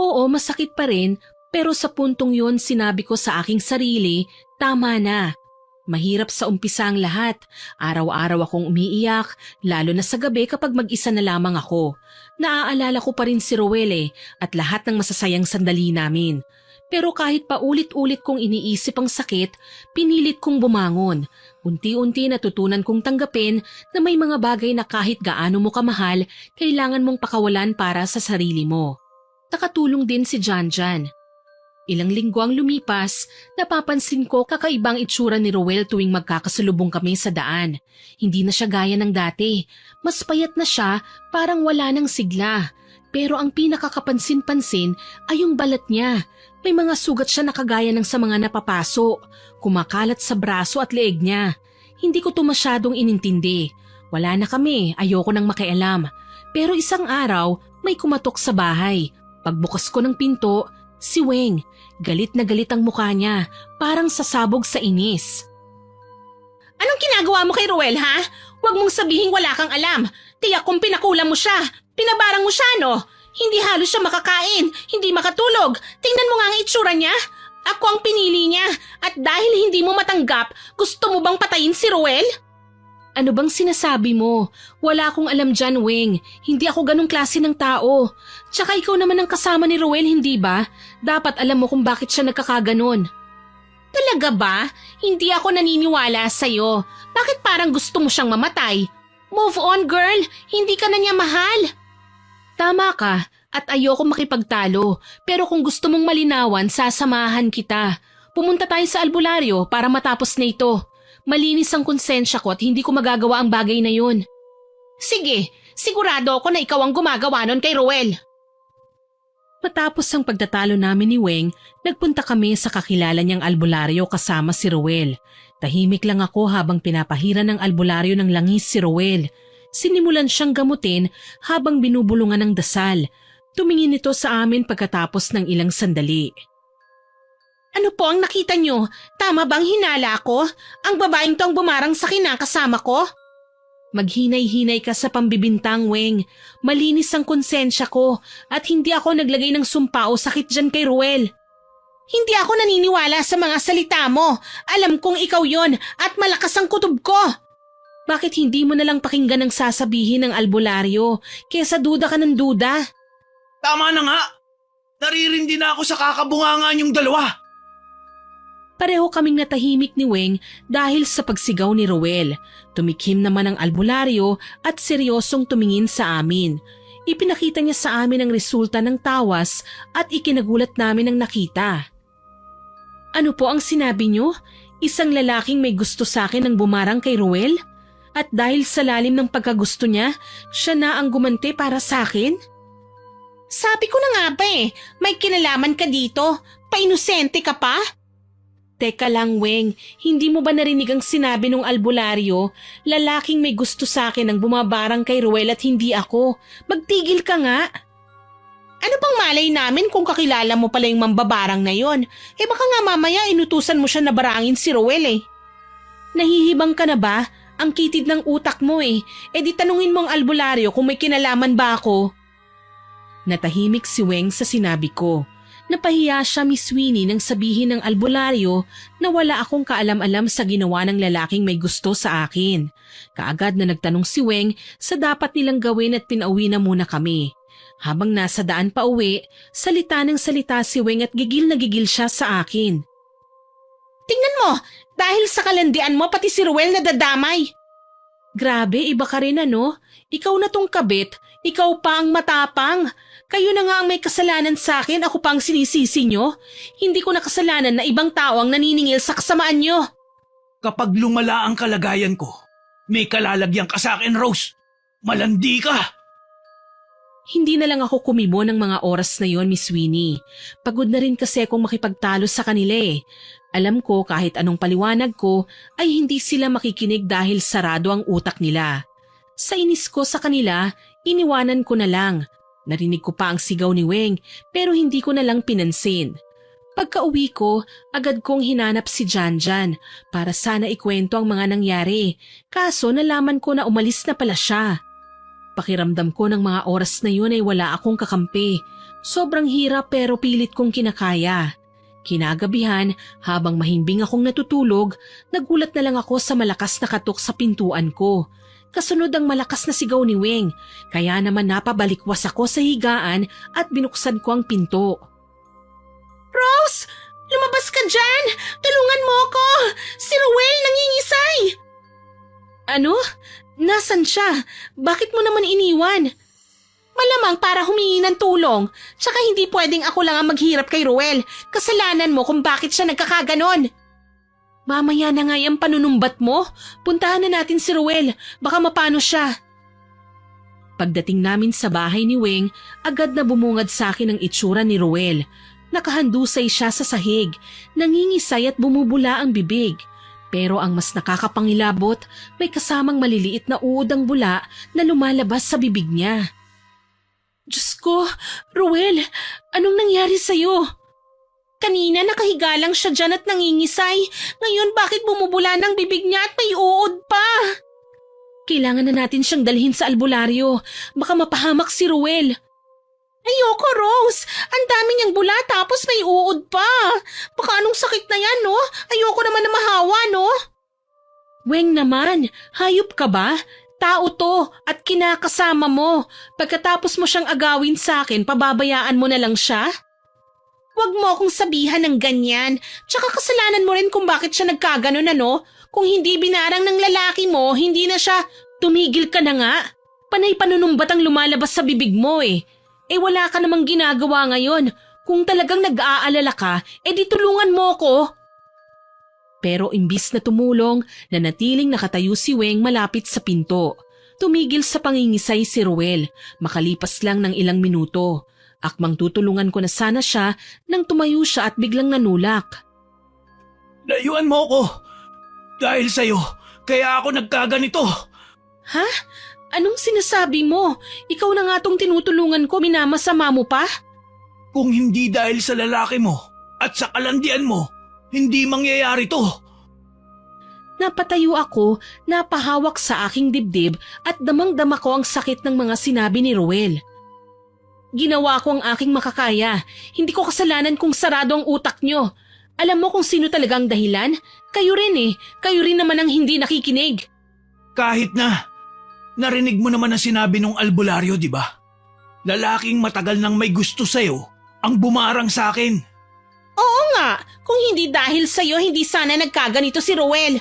Oo, masakit pa rin, pero sa puntong yun sinabi ko sa aking sarili, tama na. Mahirap sa umpisa ang lahat. Araw-araw akong umiiyak, lalo na sa gabi kapag mag-isa na lamang ako. Naaalala ko pa rin si Ruel at lahat ng masasayang sandali namin. Pero kahit pa ulit-ulit kong iniisip ang sakit, pinilit kong bumangon. Unti-unti natutunan kong tanggapin na may mga bagay na kahit gaano mo kamahal, kailangan mong pakawalan para sa sarili mo. Nakatulong din si Janjan. Ilang linggo ang lumipas, napapansin ko kakaibang itsura ni Ruel tuwing magkakasalubong kami sa daan. Hindi na siya gaya ng dati. Mas payat na siya, parang wala ng sigla. Pero ang pinakakapansin-pansin ay yung balat niya. May mga sugat siya na kagaya ng sa mga napapaso. Kumakalat sa braso at leeg niya. Hindi ko to masyadong inintindi. Wala na kami, ayoko nang makialam. Pero isang araw, may kumatok sa bahay. Pagbukas ko ng pinto, si Weng. Galit na galit ang mukha niya, parang sasabog sa inis. Anong ginagawa mo kay Ruel, ha? Huwag mong sabihin wala kang alam. Tiyak kung pinakulam mo siya. Pinabarang mo siya, no? Hindi halos siya makakain, hindi makatulog. Tingnan mo nga ang itsura niya. Ako ang pinili niya. At dahil hindi mo matanggap, gusto mo bang patayin si Ruel? Ano bang sinasabi mo? Wala akong alam dyan, Weng. Hindi ako ganong klase ng tao. Tsaka ikaw naman ang kasama ni Ruel, hindi ba? Dapat alam mo kung bakit siya nagkakaganon. Talaga ba? Hindi ako naniniwala sa'yo. Bakit parang gusto mo siyang mamatay? Move on, girl. Hindi ka na niya mahal. Tama ka at ayoko makipagtalo. Pero kung gusto mong malinawan, sasamahan kita. Pumunta tayo sa albularyo para matapos na ito. Malinis ang konsensya ko at hindi ko magagawa ang bagay na yun. Sige, sigurado ako na ikaw ang gumagawa nun kay Ruel. Matapos ang pagtatalo namin ni Weng, nagpunta kami sa kakilala niyang albularyo kasama si Ruel. Tahimik lang ako habang pinapahiran ng albularyo ng langis si Ruel. Sinimulan siyang gamutin habang binubulungan ng dasal. Tumingin ito sa amin pagkatapos ng ilang sandali. Ano po ang nakita niyo? Tama bang hinala ko? Ang babaeng to ang bumarang sa kinakasama ko? Maghinay-hinay ka sa pambibintang, Weng. Malinis ang konsensya ko at hindi ako naglagay ng sumpa o sakit dyan kay Ruel. Hindi ako naniniwala sa mga salita mo. Alam kong ikaw yon at malakas ang kutob ko. Bakit hindi mo nalang pakinggan ang sasabihin ng albularyo kesa duda ka ng duda? Tama na nga! Naririndi na ako sa kakabungangan yung dalawa. Pareho kaming natahimik ni Weng dahil sa pagsigaw ni Ruel. Tumikim naman ang albularyo at seryosong tumingin sa amin. Ipinakita niya sa amin ang resulta ng tawas at ikinagulat namin ang nakita. Ano po ang sinabi niyo? Isang lalaking may gusto sa akin ang bumarang kay Ruel? At dahil sa lalim ng pagkagusto niya, siya na ang gumanti para sa akin? Sabi ko na nga ba may kinalaman ka dito. Painosente ka pa? Teka lang, Weng. Hindi mo ba narinig ang sinabi ng albularyo? Lalaking may gusto sa akin ang bumabarang kay Ruel at hindi ako. Magtigil ka nga. Ano bang malay namin kung kakilala mo pala yung mambabarang na yon? Baka nga mamaya inutusan mo siya na barangin si Ruel Nahihibang ka na ba? Ang kitid ng utak mo di tanungin mo ang albularyo kung may kinalaman ba ako. Natahimik si Weng sa sinabi ko. Napahiya siya, Miss Winnie, nang sabihin ng albularyo na wala akong kaalam-alam sa ginawa ng lalaking may gusto sa akin. Kaagad na nagtanong si Weng sa dapat nilang gawin at pinauwi na muna kami. Habang nasa daan pa uwi, salita ng salita si Weng at gigil na gigil siya sa akin. Tingnan mo, dahil sa kalandian mo pati si Ruel nadadamay. Grabe, iba ka rin ano? Ikaw na tong kabit, ikaw pa ang matapang. Kayo na nga ang may kasalanan sa akin, ako pa ang sinisisi nyo. Hindi ko na kasalanan na ibang tao ang naniningil sa kasamaan nyo. Kapag lumala ang kalagayan ko, may kalalagyan ka sa akin, Rose. Malandi ka! Hindi na lang ako kumibo ng mga oras na yon, Miss Winnie. Pagod na rin kasi akong makipagtalo sa kanila Alam ko kahit anong paliwanag ko ay hindi sila makikinig dahil sarado ang utak nila. Sa inis ko sa kanila, iniwanan ko na lang. Narinig ko pa ang sigaw ni Weng pero hindi ko na lang pinansin. Pagka-uwi ko, agad kong hinanap si Janjan para sana ikwento ang mga nangyari. Kaso nalaman ko na umalis na pala siya. Pakiramdam ko ng mga oras na yun ay wala akong kakampi. Sobrang hirap pero pilit kong kinakaya. Kinagabihan, habang mahimbing akong natutulog, nagulat na lang ako sa malakas na katok sa pintuan ko. Kasunod ang malakas na sigaw ni Weng, kaya naman napabalikwas ako sa higaan at binuksan ko ang pinto. Rose! Lumabas ka dyan! Tulungan mo ako! Si Ruel nangingisay! Ano? Nasaan siya? Bakit mo naman iniwan? Malamang para humingi ng tulong. Tsaka hindi pwedeng ako lang ang maghirap kay Ruel. Kasalanan mo kung bakit siya nagkakaganon. Mamaya na nga yung panunumbat mo. Puntahan na natin si Ruel. Baka mapano siya. Pagdating namin sa bahay ni Weng, agad na bumungad sa akin ang itsura ni Ruel. Nakahandusay siya sa sahig, nangingisay at bumubula ang bibig. Pero ang mas nakakapangilabot, may kasamang maliliit na uod ang bula na lumalabas sa bibig niya. Diyos ko, Ruel, anong nangyari sa'yo? Kanina nakahiga lang siya dyan at nangingisay. Ngayon bakit bumubula ng bibig niya at may uod pa? Kailangan na natin siyang dalhin sa albularyo. Baka mapahamak si Ruel. Ayoko, Rose. Ang dami niyang bula tapos may uod pa. Baka anong sakit na yan, no? Ayoko naman na mahawa, no? Weng naman, hayop ka ba? Tao to at kinakasama mo. Pagkatapos mo siyang agawin sa akin, pababayaan mo na lang siya? Huwag mo akong sabihan ng ganyan. Tsaka kasalanan mo rin kung bakit siya nagkaganon ano. Kung hindi binarang ng lalaki mo, hindi na siya. Tumigil ka na nga. Panay panunumbat ang lumalabas sa bibig mo wala ka namang ginagawa ngayon. Kung talagang nag-aalala ka, di tulungan mo ko. Pero imbis na tumulong, nanatiling nakatayo si Weng malapit sa pinto. Tumigil sa pangingisay si Ruel. Makalipas lang ng ilang minuto. Akmang tutulungan ko na sana siya nang tumayo siya at biglang nanulak. Layuan mo ko! Dahil sa'yo, kaya ako nagkaganito. Ha? Anong sinasabi mo? Ikaw na nga tong tinutulungan ko, minamasama mo pa? Kung hindi dahil sa lalaki mo at sa kalandian mo, hindi mangyayari to. Napatayo ako, napahawak sa aking dibdib at damang-dama ko ang sakit ng mga sinabi ni Ruel. Ginawa ko ang aking makakaya. Hindi ko kasalanan kung sarado ang utak nyo. Alam mo kung sino talagang dahilan? Kayo rin Kayo rin naman ang hindi nakikinig. Kahit na, narinig mo naman ang sinabi ng albularyo, di ba? Lalaking matagal nang may gusto sa'yo ang bumarang sa akin. Oo nga, kung hindi dahil sa'yo, hindi sana nagkaganito si Ruel.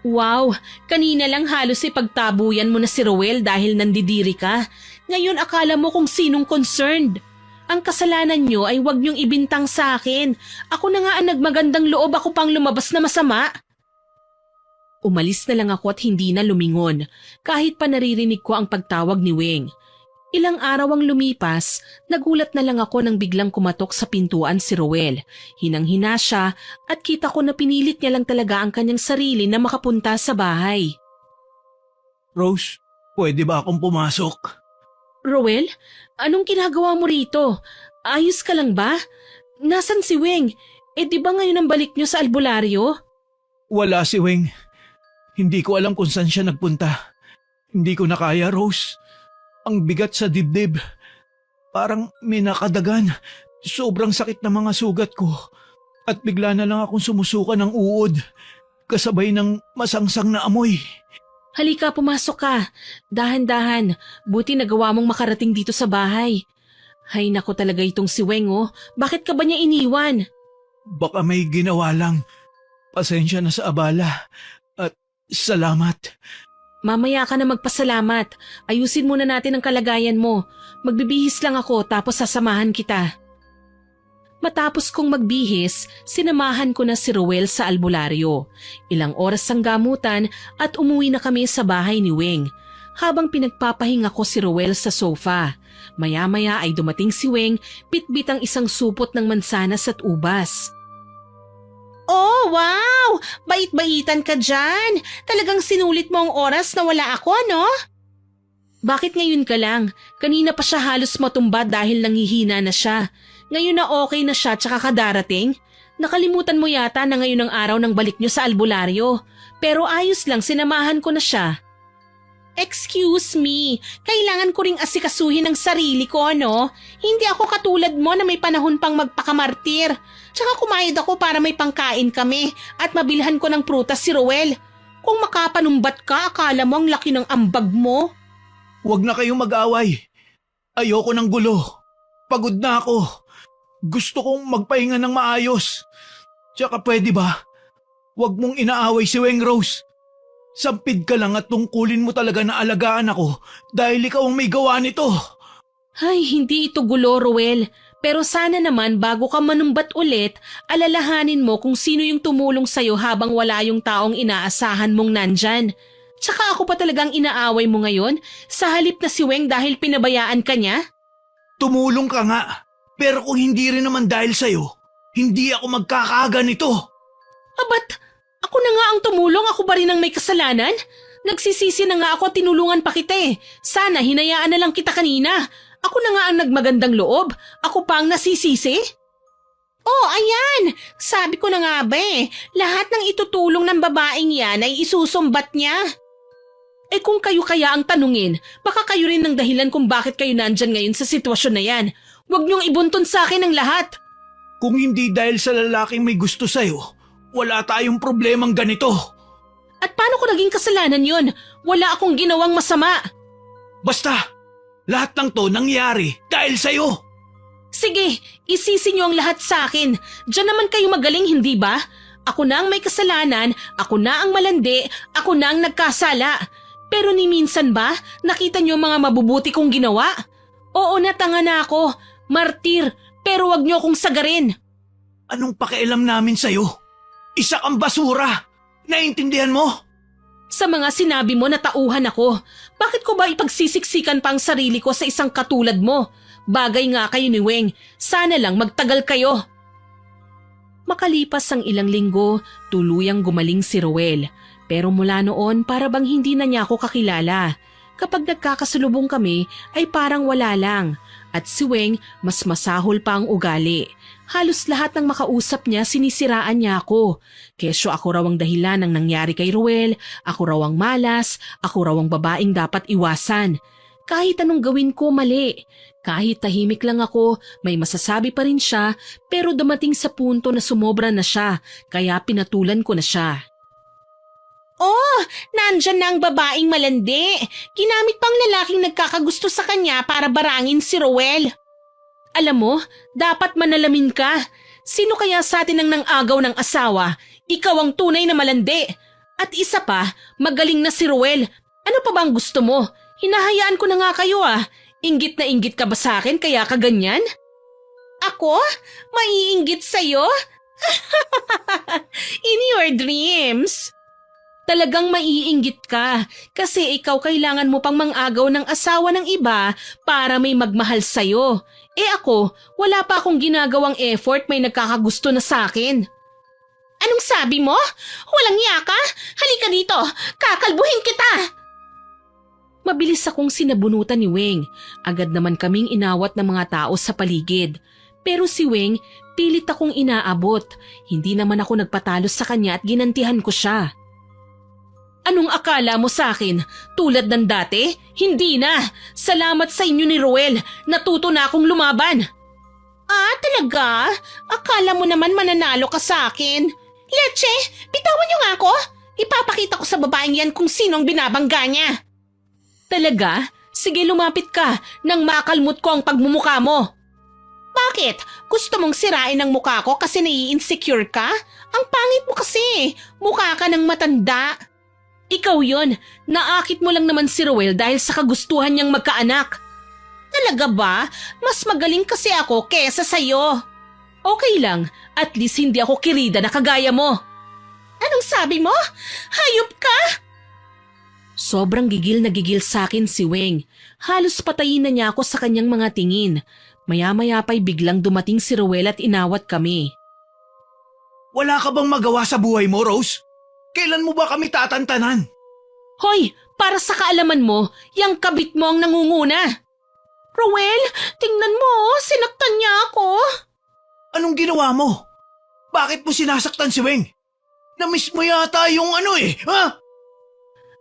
Wow, kanina lang halos ipagtabuyan mo na si Ruel dahil nandidiri ka. Ngayon akala mo kung sinong concerned. Ang kasalanan nyo ay huwag nyong ibintang sa akin. Ako na nga ang nagmagandang loob, ako pang lumabas na masama. Umalis na lang ako at hindi na lumingon, kahit pa naririnig ko ang pagtawag ni Weng. Ilang araw ang lumipas, nagulat na lang ako nang biglang kumatok sa pintuan si Roel. Hinang-hina siya at kita ko na pinilit niya lang talaga ang kanyang sarili na makapunta sa bahay. Rose, pwede ba akong pumasok? Roel, anong ginagawa mo rito? Ayos ka lang ba? Nasaan si Weng? Di ba ngayon ang balik niyo sa albularyo? Wala si Weng. Hindi ko alam kung saan siya nagpunta. Hindi ko na kaya, Rose. Ang bigat sa dibdib. Parang may nakadagan. Sobrang sakit na mga sugat ko. At bigla na lang akong sumusuka ng uod. Kasabay ng masangsang na amoy. Halika, pumasok ka. Dahan-dahan. Buti nagawa mong makarating dito sa bahay. Hay nako talaga itong si Weng oh. Bakit ka ba niya iniwan? Baka may ginawa lang. Pasensya na sa abala. At salamat. Mamaya ka na magpasalamat. Ayusin muna natin ang kalagayan mo. Magbibihis lang ako tapos sasamahan kita. Matapos kong magbihis, sinamahan ko na si Roel sa albularyo. Ilang oras ang gamutan at umuwi na kami sa bahay ni Weng. Habang pinagpapahinga ko si Roel sa sofa. Maya-maya ay dumating si Weng, bitbit ang isang supot ng mansanas at ubas. Oh, wow! Bait-baitan ka dyan. Talagang sinulit mo ang oras na wala ako, no? Bakit ngayon ka lang? Kanina pa siya halos matumba dahil nanghihina na siya. Ngayon na okay na siya tsaka kadarating? Nakalimutan mo yata na ngayon ang araw ng balik niyo sa albularyo. Pero ayos lang, sinamahan ko na siya. Excuse me, kailangan ko ring asikasuhin ang sarili ko, no? Hindi ako katulad mo na may panahon pang magpakamartir. Tsaka kumayod ako para may pangkain kami at mabilhan ko ng prutas si Roel. Kung makapanumbat ka, akala mo ang laki ng ambag mo. Huwag na kayong mag-away. Ayoko ng gulo. Pagod na ako. Gusto kong magpahinga ng maayos. Tsaka pwede ba? Huwag mong inaaway si Weng, Rose. Sampid ka lang at tungkulin mo talaga na alagaan ako dahil ikaw ang may gawa nito. Ay, hindi ito gulo, Roel. Pero sana naman bago ka manumbat ulit, alalahanin mo kung sino yung tumulong sa'yo habang wala yung taong inaasahan mong nandyan. Tsaka ako pa talagang inaaway mo ngayon sa halip na si Weng dahil pinabayaan ka niya? Tumulong ka nga, pero kung hindi rin naman dahil sa'yo, hindi ako magkakaganito. Ba't ako na nga ang tumulong, ako ba rin ang may kasalanan? Nagsisisi na nga ako at tinulungan pa kita eh. Sana hinayaan na lang kita kanina. Ako na nga ang nagmagandang loob. Ako pa ang nasisisi. Oh, ayan. Sabi ko na nga ba eh. Lahat ng itutulong ng babaeng yan ay isusumbat niya. Eh kung kayo kaya ang tanungin, baka kayo rin ang dahilan kung bakit kayo nandyan ngayon sa sitwasyon na yan. Huwag niyong ibuntun sa akin ang lahat. Kung hindi dahil sa lalaking may gusto sa'yo, wala tayong problemang ganito. At paano ko naging kasalanan yon? Wala akong ginawang masama. Basta, lahat ng to nangyari dahil sa'yo. Sige, isisi niyo ang lahat sa akin. Diyan naman kayo magaling, hindi ba? Ako na ang may kasalanan, ako na ang malandi, ako na ang nagkasala. Pero ni minsan ba, nakita niyo mga mabubuti kong ginawa? Oo, natanga na ako. Martir, pero wag niyo akong sagarin. Anong pakialam namin sa'yo? Isa kang basura. Naintindihan mo? Sa mga sinabi mo na tauhan ako, bakit ko ba ipagsisiksikan pa ang sarili ko sa isang katulad mo? Bagay nga kayo ni Weng, sana lang magtagal kayo. Makalipas ang ilang linggo, tuluyang gumaling si Roel. Pero mula noon para bang hindi na niya ako kakilala. Kapag nagkakasalubong kami ay parang wala lang. At si Weng mas masahol pa ang ugali. Halos lahat ng makausap niya sinisiraan niya ako. Kesyo ako raw ang dahilan ng nangyari kay Roel, ako raw ang malas, ako raw ang babaeng dapat iwasan. Kahit anong gawin ko mali. Kahit tahimik lang ako, may masasabi pa rin siya pero dumating sa punto na sumobra na siya kaya pinatulan ko na siya. Oh, nandyan na ang babaeng malandi. Ginamit pang lalaking nagkakagusto sa kanya para barangin si Roel. Alam mo, dapat manalamin ka. Sino kaya sa atin ang nang-agaw ng asawa? Ikaw ang tunay na malandi. At isa pa, magaling na si Roel. Ano pa bang gusto mo? Hinahayaan ko na nga kayo ah. Inggit na inggit ka ba sa akin kaya ka ganyan? Ako? Maiinggit sa'yo? In your dreams. Talagang maiinggit ka kasi ikaw kailangan mo pang mangagaw ng asawa ng iba para may magmahal sa'yo. Ako, wala pa akong ginagawang effort, may nagkakagusto na sa'kin. Anong sabi mo? Walang iya ka? Halika dito, kakalbuhin kita! Mabilis akong sinabunutan ni Weng. Agad naman kaming inawat ng mga tao sa paligid. Pero si Weng, pilit akong inaabot. Hindi naman ako nagpatalo sa kanya at ginantihan ko siya. Anong akala mo sa akin? Tulad ng dati? Hindi na! Salamat sa inyo ni Roel. Natuto na akong lumaban. Talaga? Akala mo naman mananalo ka sa akin? Leche, bitawan niyo nga ako. Ipapakita ko sa babaeng yan kung sino ang binabangga niya. Talaga? Sige, lumapit ka nang makalmot ko ang pagmumukha mo. Bakit? Gusto mong sirain ang mukha ko kasi nai-insecure ka? Ang pangit mo kasi. Mukha ka ng matanda. Ikaw yon, naakit mo lang naman si Roel dahil sa kagustuhan niyang magkaanak. Talaga ba? Mas magaling kasi ako kesa sa'yo. Okay lang, at least hindi ako kirida na kagaya mo. Anong sabi mo? Hayop ka? Sobrang gigil na gigil sa akin si Weng. Halos patayin na niya ako sa kanyang mga tingin. Maya-maya pa'y biglang dumating si Roel at inawat kami. Wala ka bang magawa sa buhay mo, Rose? Kailan mo ba kami tatantanan? Hoy, para sa kaalaman mo, yang kabit mo ang nangunguna. Roel, tingnan mo, sinaktan niya ako. Anong ginawa mo? Bakit mo sinasaktan si Weng? Namiss mo yata yung ha?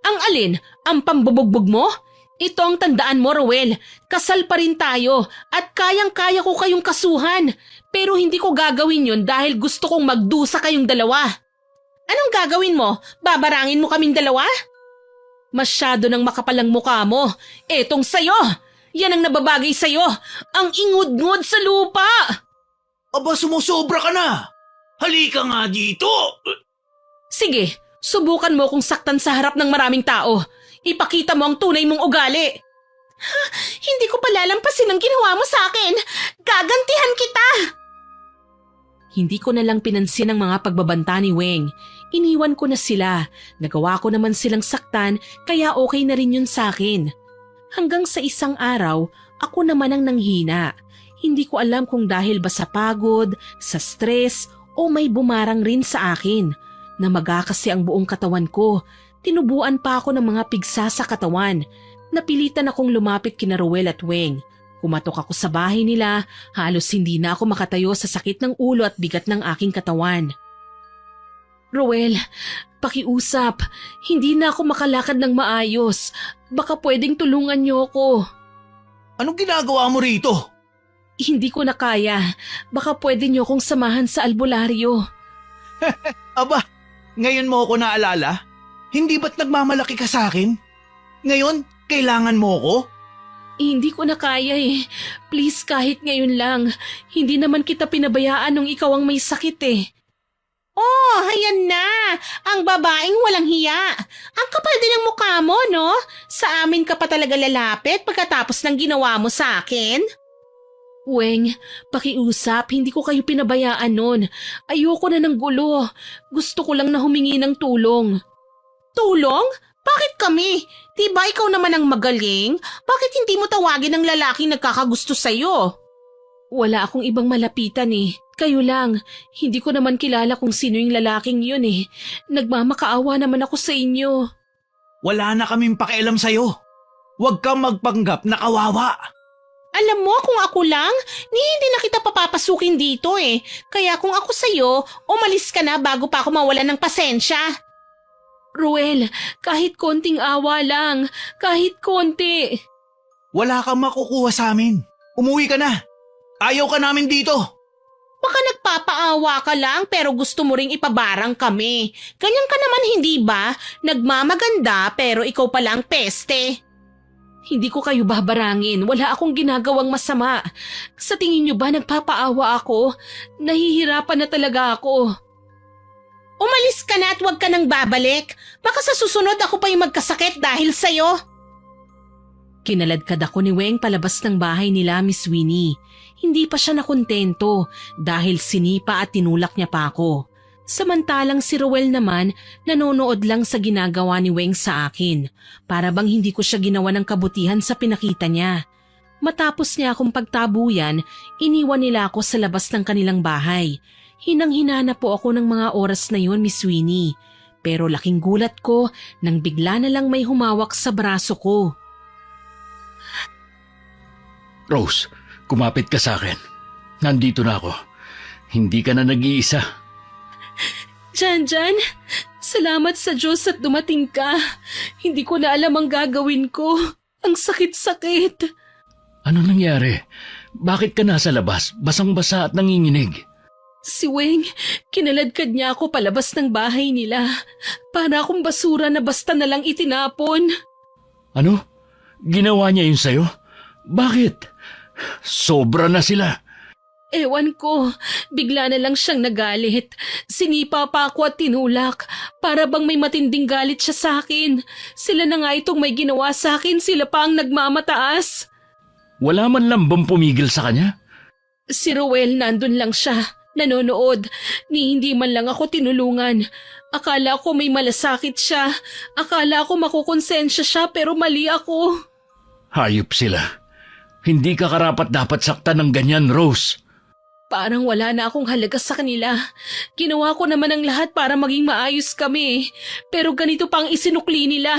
Ang alin? Ang pambubugbog mo? Ito ang tandaan mo, Roel. Kasal pa rin tayo at kayang-kaya ko kayong kasuhan. Pero hindi ko gagawin yun dahil gusto kong magdusa kayong dalawa. Anong gagawin mo? Babarangin mo kaming dalawa? Masyado nang makapalang mukha mo. Etong sayo! Yan ang nababagay sayo! Ang ingod-ngod sa lupa! Aba, sumusobra ka na! Halika nga dito! Sige, subukan mo kung saktan sa harap ng maraming tao. Ipakita mo ang tunay mong ugali. Hindi ko palalampasin ang ginawa mo sa akin. Gagantihan kita! Hindi ko na lang pinansin ang mga pagbabanta ni Weng. Iniwan ko na sila. Nagawa ko naman silang saktan kaya okay na rin yun sa akin. Hanggang sa isang araw, ako naman ang nanghina. Hindi ko alam kung dahil ba sa pagod, sa stress o may bumarang rin sa akin. Namaga kasi ang buong katawan ko. Tinubuan pa ako ng mga pigsa sa katawan. Napilitan akong lumapit kina Roel at Weng. Kumatok ako sa bahay nila, halos hindi na ako makatayo sa sakit ng ulo at bigat ng aking katawan. Roel, pakiusap, hindi na ako makalakad ng maayos. Baka pwedeng tulungan niyo ako. Anong ginagawa mo rito? Hindi ko na kaya. Baka pwede niyo akong samahan sa albularyo. Aba, ngayon mo ako naalala? Hindi ba't nagmamalaki ka sa akin? Ngayon, kailangan mo ko? Hindi ko na kaya eh. Please kahit ngayon lang. Hindi naman kita pinabayaan nung ikaw ang may sakit eh. Oh, ayan na. Ang babaeng walang hiya. Ang kapal din ng mukha mo, no? Sa amin ka pa talaga lalapit pagkatapos ng ginawa mo sa akin? Weng, pakiusap, hindi ko kayo pinabayaan nun. Ayoko na ng gulo. Gusto ko lang na humingi ng tulong. Tulong? Bakit kami? Diba ikaw naman ang magaling? Bakit hindi mo tawagin ang lalaking nagkakagusto sa'yo? Wala akong ibang malapitan eh. Kayo lang. Hindi ko naman kilala kung sino yung lalaking yun eh. Nagmamakaawa naman ako sa inyo. Wala na kaming pakialam sa'yo. Huwag kang magpanggap na kawawa. Alam mo kung ako lang, hindi na kita papapasukin dito eh. Kaya kung ako sa'yo, umalis ka na bago pa ako mawalan ng pasensya. Ruel, kahit konting awa lang. Kahit konti. Wala kang makukuha sa amin. Umuwi ka na. Ayaw ka namin dito. Baka nagpapaawa ka lang pero gusto mo ring ipabarang kami. Ganyan ka naman hindi ba? Nagmamaganda pero ikaw palang peste. Hindi ko kayo babarangin. Wala akong ginagawang masama. Sa tingin niyo ba nagpapaawa ako? Nahihirapan na talaga ako. Umalis ka na at huwag ka nang babalik. Baka sa susunod ako pa yung magkasakit dahil sa'yo. Kinaladkad ako ni Weng palabas ng bahay nila, Miss Winnie. Hindi pa siya nakontento dahil sinipa at tinulak niya pa ako. Samantalang si Ruel naman nanonood lang sa ginagawa ni Weng sa akin, para bang hindi ko siya ginawa ng kabutihan sa pinakita niya. Matapos niya akong pagtabuyan, iniwan nila ako sa labas ng kanilang bahay. Hinang-hina po ako ng mga oras na yon, Miss Winnie. Pero laking gulat ko nang bigla na lang may humawak sa braso ko. Rose, kumapit ka sa akin. Nandito na ako. Hindi ka na nag-iisa. Janjan, salamat sa Diyos at dumating ka. Hindi ko na alam ang gagawin ko. Ang sakit-sakit. Ano nangyari? Bakit ka nasa labas? Basang-basa at nanginginig. Si Weng, kinaladkad niya ako palabas ng bahay nila. Para akong basura na basta na lang itinapon. Ano? Ginawa niya yun sa'yo? Bakit? Sobra na sila. Ewan ko, bigla na lang siyang nagalit. Sinipa pa ako at tinulak. Para bang may matinding galit siya sa akin. Sila na nga itong may ginawa sa akin, sila pa ang nagmamataas. Wala man lang bang pumigil sa kanya? Si Ruel nandun lang siya, nanonood. Hindi man lang ako tinulungan. Akala ko may malasakit siya. Akala ko makukonsensya siya pero mali ako. Hayop sila. Hindi ka karapat dapat saktan ng ganyan, Rose. Parang wala na akong halaga sa kanila. Ginawa ko naman ang lahat para maging maayos kami. Pero ganito pang isinukli nila.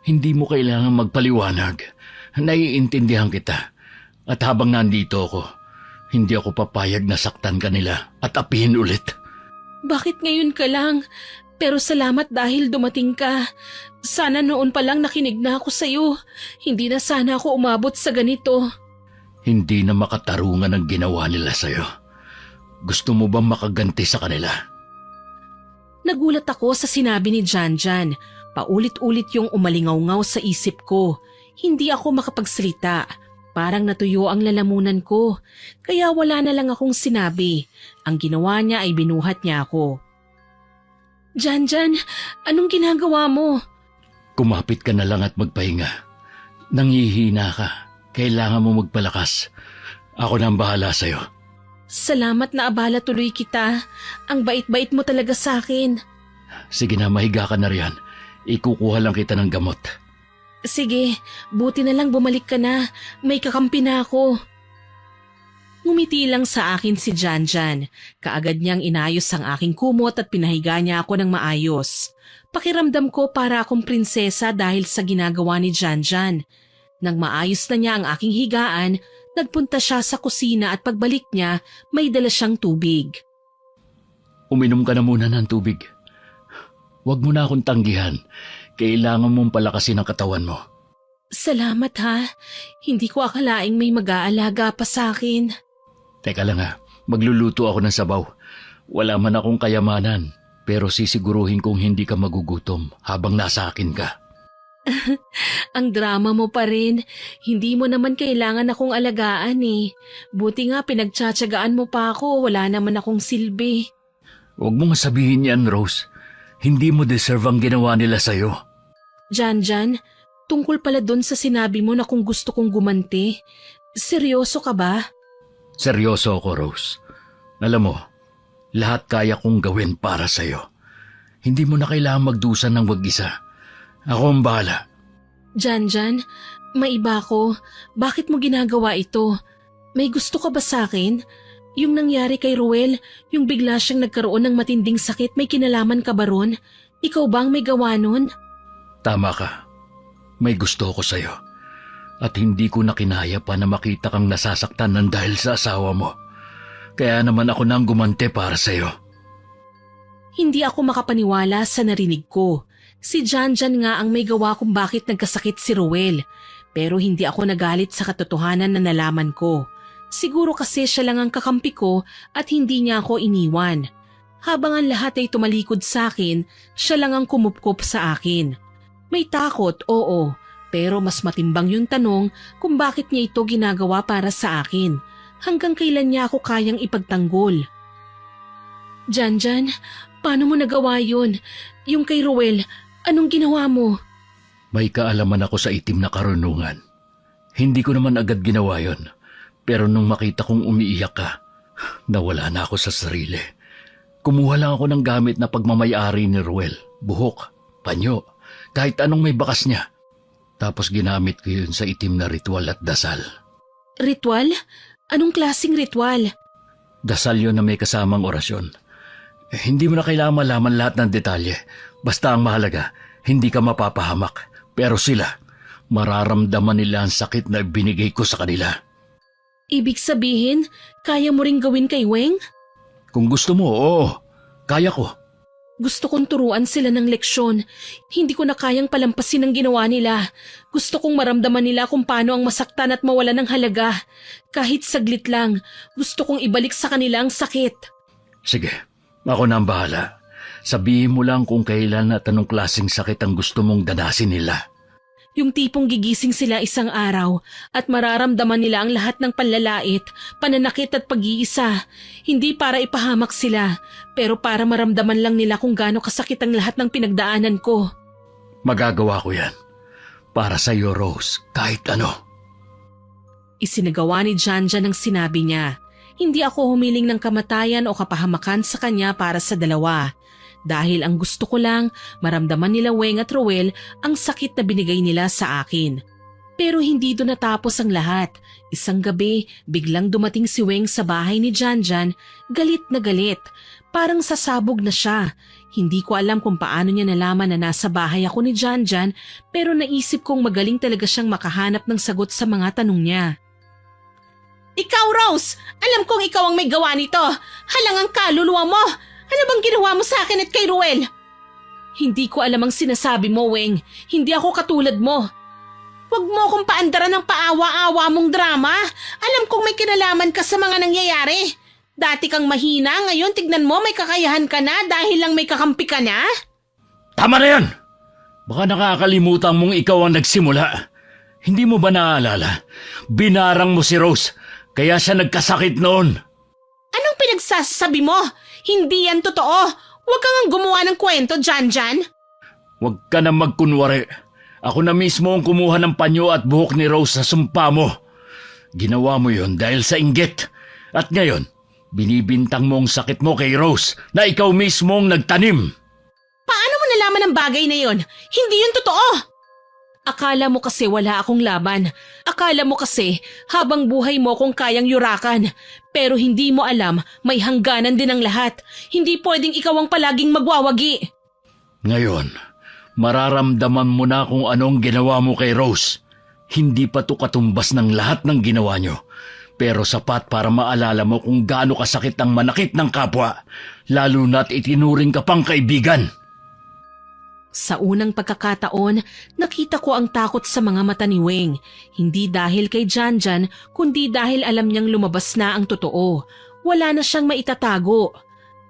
Hindi mo kailangan magpaliwanag. Naiintindihan kita. At habang nandito ako, hindi ako papayag na saktan ka nila at apihin ulit. Bakit ngayon ka lang? Pero salamat dahil dumating ka. Sana noon pa lang nakinig na ako sa'yo. Hindi na sana ako umabot sa ganito. Hindi na makatarungan ang ginawa nila sa'yo. Gusto mo bang makaganti sa kanila? Nagulat ako sa sinabi ni Janjan. Paulit-ulit yung umalingaw-ngaw sa isip ko. Hindi ako makapagsalita. Parang natuyo ang lalamunan ko. Kaya wala na lang akong sinabi. Ang ginawa niya ay binuhat niya ako. Janjan, anong ginagawa mo? Kumapit ka na lang at magpahinga. Nangihina ka. Kailangan mo magpalakas. Ako na ang bahala sa'yo. Salamat na abala tuloy kita. Ang bait-bait mo talaga sa akin. Sige na, mahiga ka na riyan. Ikukuha lang kita ng gamot. Sige, buti na lang bumalik ka na. May kakampi na ako. Ngumiti lang sa akin si Janjan. Kaagad niyang inayos ang aking kumot at pinahiga niya ako ng maayos. Pakiramdam ko para akong prinsesa dahil sa ginagawa ni Janjan. Nang maayos na niya ang aking higaan, nagpunta siya sa kusina at pagbalik niya, may dala siyang tubig. Uminom ka na muna ng tubig. Huwag mo na akong tanggihan. Kailangan mong palakasin ang katawan mo. Salamat ha. Hindi ko akalaing may mag-aalaga pa sa akin. Teka lang ha, magluluto ako ng sabaw. Wala man akong kayamanan, pero sisiguruhin kong hindi ka magugutom habang nasa akin ka. Ang drama mo pa rin. Hindi mo naman kailangan akong alagaan eh. Buti nga pinagtsatsagaan mo pa ako. Wala naman akong silbi. Huwag mong sabihin yan, Rose. Hindi mo deserve ang ginawa nila sa'yo. Janjan, tungkol pala dun sa sinabi mo na kung gusto kong gumanti. Seryoso ka ba? Seryoso ako, Rose. Alam mo, lahat kaya kong gawin para sa'yo. Hindi mo na kailangan magdusa ng wag-isa. Ako ang bahala. Janjan, maiba ko. Bakit mo ginagawa ito? May gusto ka ba sa akin? Yung nangyari kay Ruel, yung bigla siyang nagkaroon ng matinding sakit, may kinalaman ka ba ron? Ikaw ba ang may gawa nun? Tama ka. May gusto ko sa'yo. At hindi ko na kinaya pa na makita kang nasasaktan ng dahil sa asawa mo. Kaya naman ako nang gumante para sa'yo. Hindi ako makapaniwala sa narinig ko. Si Janjan nga ang may gawa kung bakit nagkasakit si Ruel. Pero hindi ako nagalit sa katotohanan na nalaman ko. Siguro kasi siya lang ang kakampi ko at hindi niya ako iniwan. Habang ang lahat ay tumalikod sa akin, siya lang ang kumupkop sa akin. May takot, oo. Pero mas matimbang yung tanong kung bakit niya ito ginagawa para sa akin. Hanggang kailan niya ako kayang ipagtanggol. Janjan, paano mo nagawa yun? Yung kay Ruel, anong ginawa mo? May kaalaman ako sa itim na karunungan. Hindi ko naman agad ginawa yon. Pero nung makita kong umiiyak ka, nawala na ako sa sarili. Kumuha lang ako ng gamit na pagmamayari ni Ruel. Buhok, panyo, kahit anong may bakas niya. Tapos ginamit ko yun sa itim na ritual at dasal. Ritual? Anong klaseng ritual? Dasal yun na may kasamang orasyon. Hindi mo na kailangan malaman lahat ng detalye. Basta ang mahalaga, hindi ka mapapahamak. Pero sila, mararamdaman nila ang sakit na binigay ko sa kanila. Ibig sabihin, kaya mo ring gawin kay Weng? Kung gusto mo, oo. Kaya ko. Gusto kong turuan sila ng leksyon. Hindi ko na kayang palampasin ang ginawa nila. Gusto kong maramdaman nila kung paano ang masaktan at mawala ng halaga. Kahit saglit lang, gusto kong ibalik sa kanila ang sakit. Sige, ako na ang bahala. Sabihin mo lang kung kailan at anong klaseng sakit ang gusto mong danasin nila. Yung tipong gigising sila isang araw at mararamdaman nila ang lahat ng panlalait, pananakit at pag-iisa. Hindi para ipahamak sila, pero para maramdaman lang nila kung gaano kasakit ang lahat ng pinagdaanan ko. Magagawa ko yan. Para sa iyo, Rose, kahit ano. Isinagawa ni Janjan ang sinabi niya. Hindi ako humiling ng kamatayan o kapahamakan sa kanya para sa dalawa. Dahil ang gusto ko lang, maramdaman nila Weng at Ruel ang sakit na binigay nila sa akin. Pero hindi doon natapos ang lahat. Isang gabi, biglang dumating si Weng sa bahay ni Janjan, galit na galit. Parang sasabog na siya. Hindi ko alam kung paano niya nalaman na nasa bahay ako ni Janjan, pero naisip kong magaling talaga siyang makahanap ng sagot sa mga tanong niya. Ikaw, Rose! Alam kong ikaw ang may gawa nito! Halang ang kaluluwa mo! Ano bang ginawa mo sa akin at kay Ruel? Hindi ko alam ang sinasabi mo, Weng. Hindi ako katulad mo. Huwag mo akong paandaran ng paawa-awa mong drama. Alam kong may kinalaman ka sa mga nangyayari. Dati kang mahina, ngayon tignan mo may kakayahan ka na dahil lang may kakampi ka na. Tama na yan! Baka nakakalimutan mong ikaw ang nagsimula. Hindi mo ba naaalala? Binarang mo si Rose, kaya siya nagkasakit noon. Anong pinagsasabi mo? Hindi yan totoo. Huwag kang ang gumawa ng kwento, Janjan. Huwag ka na magkunwari. Ako na mismo ang kumuha ng panyo at buhok ni Rose sa sumpa mo. Ginawa mo yon dahil sa inggit. At ngayon, binibintang mo ang sakit mo kay Rose na ikaw mismo ang nagtanim. Paano mo nalaman ang bagay na yon? Hindi yun totoo. Akala mo kasi wala akong laban. Akala mo kasi habang buhay mo kung kayang yurakan. Pero hindi mo alam may hangganan din ang lahat. Hindi pwedeng ikaw ang palaging magwawagi. Ngayon, mararamdaman mo na kung anong ginawa mo kay Rose. Hindi pa to katumbas ng lahat ng ginawa nyo. Pero sapat para maalala mo kung gaano kasakit ang manakit ng kapwa. Lalo na't itinuring ka pang kaibigan. Sa unang pagkakataon, nakita ko ang takot sa mga mata ni Weng. Hindi dahil kay Janjan, kundi dahil alam niyang lumabas na ang totoo. Wala na siyang maitatago.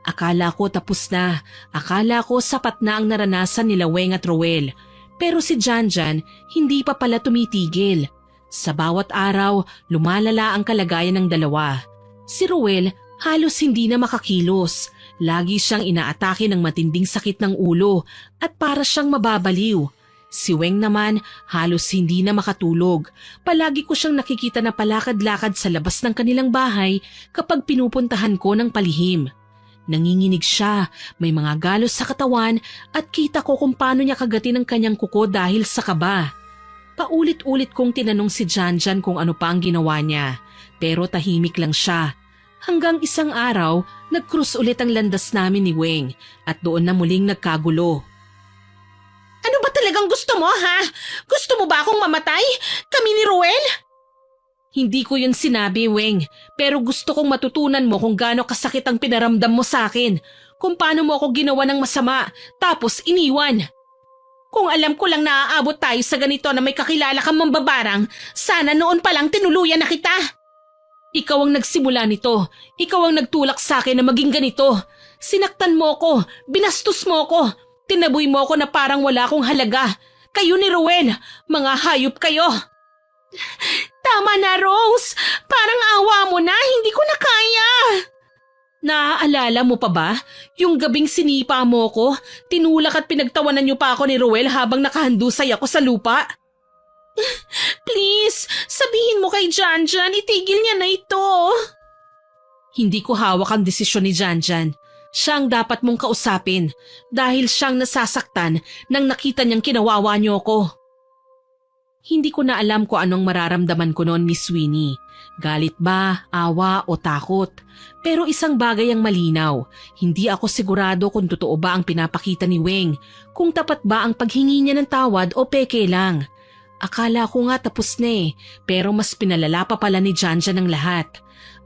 Akala ko tapos na. Akala ko sapat na ang naranasan nila Weng at Ruel. Pero si Janjan, hindi pa pala tumitigil. Sa bawat araw, lumalala ang kalagayan ng dalawa. Si Ruel, halos hindi na makakilos. Lagi siyang inaatake ng matinding sakit ng ulo at para siyang mababaliw. Si Weng naman halos hindi na makatulog. Palagi ko siyang nakikita na palakad-lakad sa labas ng kanilang bahay kapag pinupuntahan ko ng palihim. Nanginginig siya, may mga galos sa katawan at kita ko kung paano niya kagatin ang kanyang kuko dahil sa kaba. Paulit-ulit kong tinanong si Janjan kung ano pa ang ginawa niya, pero tahimik lang siya. Hanggang isang araw, nag-cruise ulit ang landas namin ni Weng at doon na muling nagkagulo. Ano ba talagang gusto mo, ha? Gusto mo ba akong mamatay? Kami ni Ruel? Hindi ko yun sinabi, Weng, pero gusto kong matutunan mo kung gaano kasakit ang pinaramdam mo sa akin, kung paano mo ako ginawa ng masama, tapos iniwan. Kung alam ko lang na aabot tayo sa ganito na may kakilala kang mambabarang, sana noon pa lang tinuluyan na kita. Ikaw ang nagsimula nito. Ikaw ang nagtulak sa akin na maging ganito. Sinaktan mo ko, binastos mo ko, tinaboy mo ko na parang wala akong halaga. Kayo ni Ruel, mga hayop kayo. Tama na, Rose. Parang awa mo na, hindi ko na kaya. Naaalala mo pa ba? Yung gabing sinipa mo ko, tinulak at pinagtawanan niyo pa ako ni Ruel habang nakahandusay ako sa lupa. Please, sabihin mo kay Janjan, itigil niya na ito. Hindi ko hawak ang desisyon ni Janjan. Siya ang dapat mong kausapin dahil siyang nasasaktan nang nakita niyang kinawawa niyo ko. Hindi ko na alam kung anong mararamdaman ko noon, Miss Winnie. Galit ba, awa o takot? Pero isang bagay ang malinaw. Hindi ako sigurado kung totoo ba ang pinapakita ni Weng, kung tapat ba ang paghingi niya ng tawad o peke lang. Akala ko nga tapos na pero mas pinalala pa pala ni Janjan ang lahat.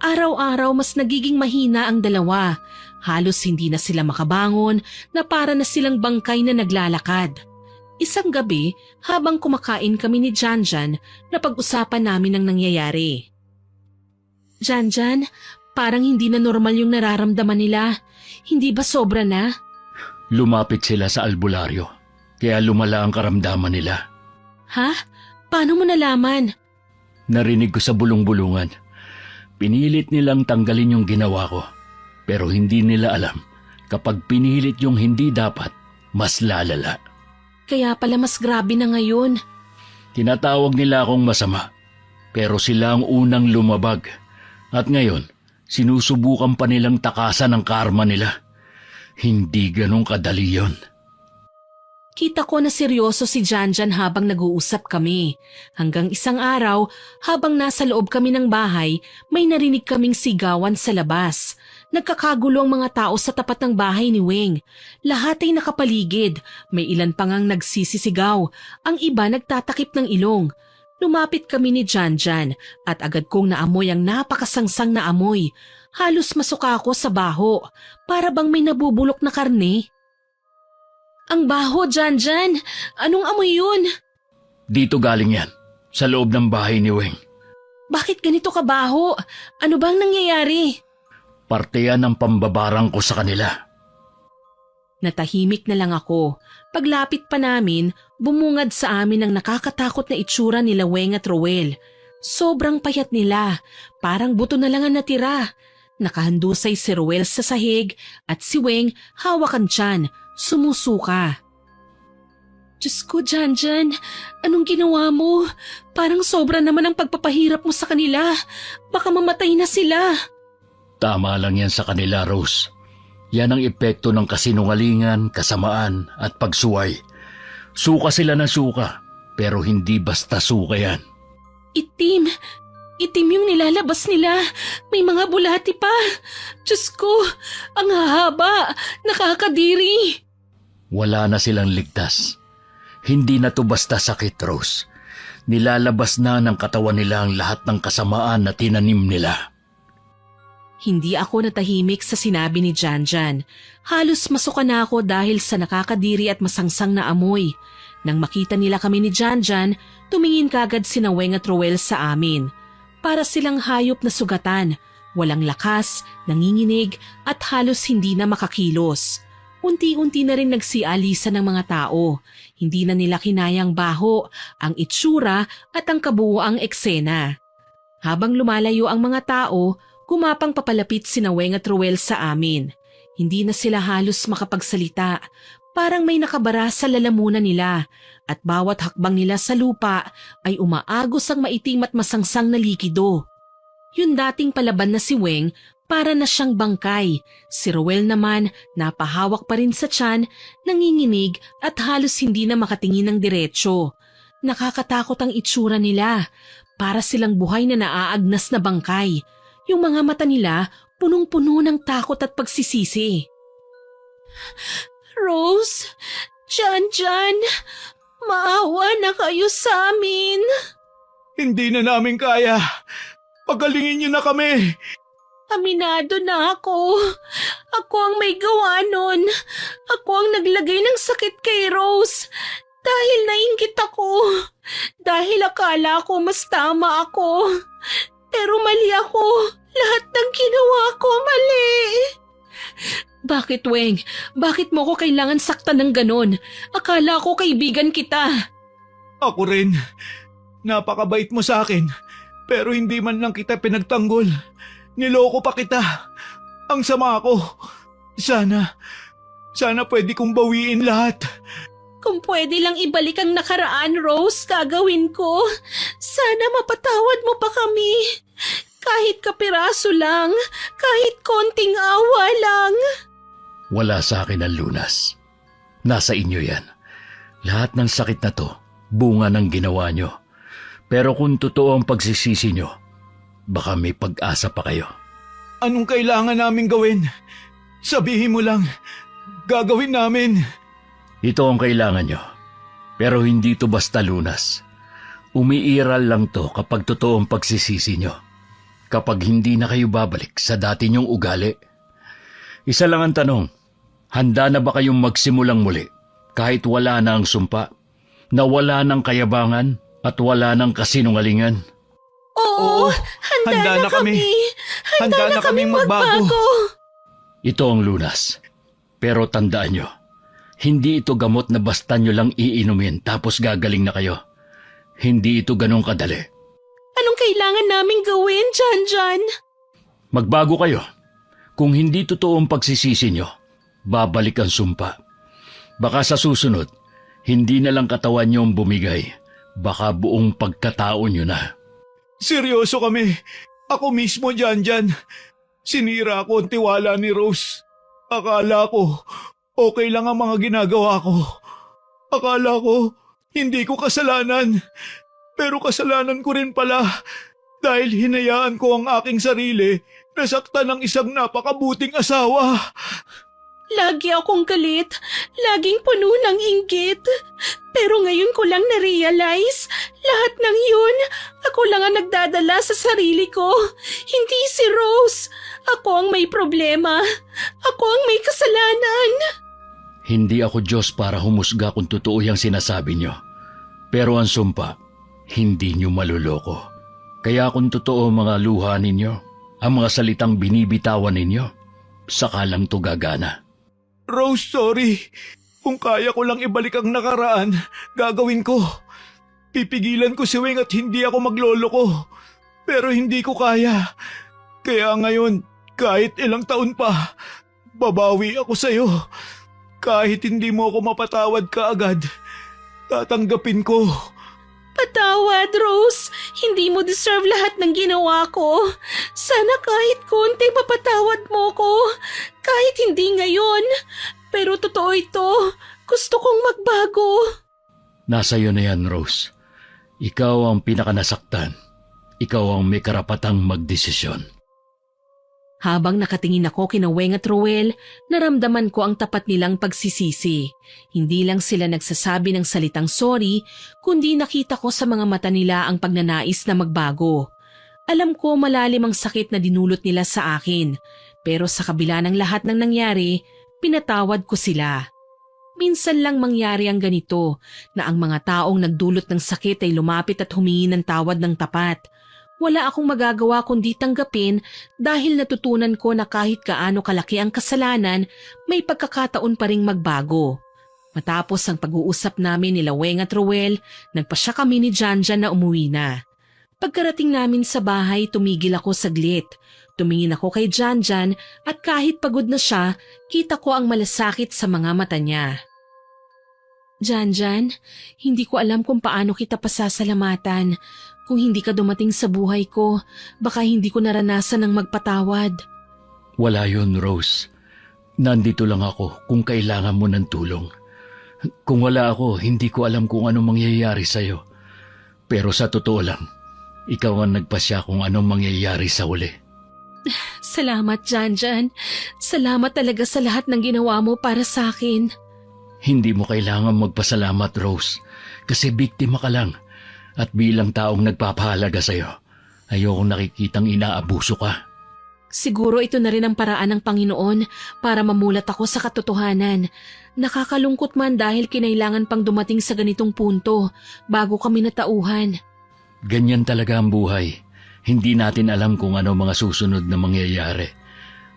Araw-araw mas nagiging mahina ang dalawa. Halos hindi na sila makabangon na para na silang bangkay na naglalakad. Isang gabi, habang kumakain kami ni Janjan, napag-usapan namin ang nangyayari. Janjan, parang hindi na normal yung nararamdaman nila. Hindi ba sobra na? Lumapit sila sa albularyo, kaya lumala ang karamdaman nila. Ha? Paano mo nalaman? Narinig ko sa bulong-bulungan. Pinilit nilang tanggalin yung ginawa ko, pero hindi nila alam kapag pinilit yung hindi dapat, mas lalala. Kaya pala mas grabe na ngayon. Tinatawag nila akong masama, pero sila ang unang lumabag. At ngayon, sinusubukan pa nilang takasan ang karma nila. Hindi ganun kadali yun. Kita ko na seryoso si Janjan habang nag-uusap kami. Hanggang isang araw, habang nasa loob kami ng bahay, may narinig kaming sigawan sa labas. Nagkakagulo ang mga tao sa tapat ng bahay ni Weng. Lahat ay nakapaligid. May ilan pang ang nagsisisigaw. Ang iba nagtatakip ng ilong. Lumapit kami ni Janjan at agad kong naamoy ang napakasangsang na amoy. Halos masuka ako sa baho. Para bang may nabubulok na karne. Ang baho, Janjan! Anong amoy yun? Dito galing yan, sa loob ng bahay ni Weng. Bakit ganito kabaho? Ano bang nangyayari? Parte yan ng pambabarang ko sa kanila. Natahimik na lang ako. Paglapit pa namin, bumungad sa amin ang nakakatakot na itsura nila Weng at Roel. Sobrang payat nila, parang buto na lang ang natira. Nakahandusay si Roel sa sahig at si Weng hawakan tiyan, sumusuka. Diyos ko, Janjan, anong ginawa mo? Parang sobra naman ang pagpapahirap mo sa kanila. Baka mamatay na sila. Tama lang yan sa kanila, Rose. Yan ang epekto ng kasinungalingan, kasamaan at pagsuway. Suka sila na suka, pero hindi basta suka yan. Itim yung nilalabas nila. May mga bulati pa. Diyos ko, ang hahaba, nakakadiri. Wala na silang ligtas. Hindi na to basta sakit, Rose. Nilalabas na ng katawan nila ang lahat ng kasamaan na tinanim nila. Hindi ako natahimik sa sinabi ni Janjan. Halos masuka na ako dahil sa nakakadiri at masangsang na amoy. Nang makita nila kami ni Janjan, tumingin kagad sina Weng at Roel sa amin. Para silang hayop na sugatan, walang lakas, nanginginig at halos hindi na makakilos. Unti-unti na rin nagsialisa ng mga tao. Hindi na nila kinayang baho, ang itsura at ang kabuuang eksena. Habang lumalayo ang mga tao, gumapang papalapit sina Weng at Roel sa amin. Hindi na sila halos makapagsalita. Parang may nakabara sa lalamunan nila at bawat hakbang nila sa lupa ay umaagos ang maitim at masangsang na likido. Yung dating palaban na si Weng para na siyang bangkay. Si Roel naman napahawak pa rin sa tiyan, nanginginig at halos hindi na makatingin ng diretsyo. Nakakatakot ang itsura nila. Para silang buhay na naaagnas na bangkay. Yung mga mata nila punong-puno ng takot at pagsisisi. Rose, Janjan, maawa na kayo sa amin. Hindi na namin kaya. Pagalingin niyo na kami. Aminado na ako. Ako ang may gawa nun. Ako ang naglagay ng sakit kay Rose. Dahil nainggit ako. Dahil akala ko mas tama ako. Pero mali ako. Lahat ng ginawa ko mali. Bakit, Weng? Bakit mo ko kailangan saktan ng ganon? Akala ko kaibigan kita. Ako rin. Napakabait mo sa akin. Pero hindi man lang kita pinagtanggol. Niloko pa kita. Ang sama ko. Sana pwede kong bawiin lahat. Kung pwede lang ibalik ang nakaraan, Rose, gagawin ko. Sana mapatawad mo pa kami. Kahit kapiraso lang, kahit konting awa lang. Wala sa akin ang lunas. Nasa inyo yan. Lahat ng sakit na to, bunga ng ginawa nyo. Pero kung totoo ang pagsisisi nyo, baka may pag-asa pa kayo. Anong kailangan namin gawin? Sabihin mo lang, gagawin namin. Ito ang kailangan nyo. Pero hindi to basta lunas. Umiiral lang to kapag totoo ang pagsisisi nyo. Kapag hindi na kayo babalik sa dati nyong ugali. Isa lang ang tanong, handa na ba kayong magsimulang muli kahit wala na ang sumpa, na wala ng kayabangan at wala ng kasinungalingan? Oo, handa na kami. Handa na kaming magbago. Ito ang lunas. Pero tandaan nyo, hindi ito gamot na basta nyo lang iinumin tapos gagaling na kayo. Hindi ito ganong kadali. Anong kailangan naming gawin, Janjan? Magbago kayo. Kung hindi totoo ang pagsisisi nyo, babalik ang sumpa. Baka sa susunod, hindi na lang katawan nyo ang bumigay. Baka buong pagkatao nyo na. Seryoso kami. Ako mismo, Janjan. Sinira ko ang tiwala ni Rose. Akala ko, okay lang ang mga ginagawa ko. Akala ko, hindi ko kasalanan. Pero kasalanan ko rin pala dahil hinayaan ko ang aking sarili na saktan ng isang napakabuting asawa. Lagi akong galit. Laging puno ng inggit. Pero ngayon ko lang na-realize, lahat ng yun, ako lang ang nagdadala sa sarili ko. Hindi si Rose. Ako ang may problema. Ako ang may kasalanan. Hindi ako Diyos para humusga kung totoo yung sinasabi nyo. Pero ang sumpa, hindi nyo maluloko. Kaya kung totoo mga luha ninyo, ang mga salitang binibitawan ninyo, saka lang to gagana. Rose, sorry. Kung kaya ko lang ibalik ang nakaraan, gagawin ko. Pipigilan ko si Weng at hindi ako magloloko. Pero hindi ko kaya. Kaya ngayon, kahit ilang taon pa, babawi ako sa'yo. Kahit hindi mo ako mapatawad kaagad, tatanggapin ko. Patawad, Rose. Hindi mo deserve lahat ng ginawa ko. Sana kahit konti mapatawad mo ko. Kahit hindi ngayon. Pero totoo ito. Gusto kong magbago. Nasa iyo na yan, Rose. Ikaw ang pinakanasaktan. Ikaw ang may karapatang magdesisyon. Habang nakatingin ako kina Weng at Roel, naramdaman ko ang tapat nilang pagsisisi. Hindi lang sila nagsasabi ng salitang sorry, kundi nakita ko sa mga mata nila ang pagnanais na magbago. Alam ko malalim ang sakit na dinulot nila sa akin, pero sa kabila ng lahat ng nangyari, pinatawad ko sila. Minsan lang mangyari ang ganito, na ang mga taong nagdulot ng sakit ay lumapit at humingi ng tawad ng tapat. Wala akong magagawa kundi tanggapin dahil natutunan ko na kahit kaano kalaki ang kasalanan, may pagkakataon pa ring magbago. Matapos ang pag-uusap namin nila Weng at Roel, nagpasya kami ni Janjan na umuwi na. Pagkarating namin sa bahay, tumigil ako saglit. Tumingin ako kay Janjan at kahit pagod na siya, kita ko ang malasakit sa mga mata niya. Janjan, hindi ko alam kung paano kita pasasalamatan. Kung hindi ka dumating sa buhay ko, baka hindi ko naranasan ang magpatawad. Wala yun, Rose. Nandito lang ako kung kailangan mo ng tulong. Kung wala ako, hindi ko alam kung anong mangyayari sa'yo. Pero sa totoo lang, ikaw ang nagpasya kung anong mangyayari sa uli. Salamat, Janjan. Salamat talaga sa lahat ng ginawa mo para sa akin. Hindi mo kailangan magpasalamat, Rose, kasi biktima ka lang. At bilang taong nagpapahalaga sa'yo, ayokong nakikitang inaabuso ka. Siguro ito na rin ang paraan ng Panginoon para mamulat ako sa katotohanan. Nakakalungkot man dahil kinailangan pang dumating sa ganitong punto bago kami natauhan. Ganyan talaga ang buhay. Hindi natin alam kung ano mga susunod na mangyayari.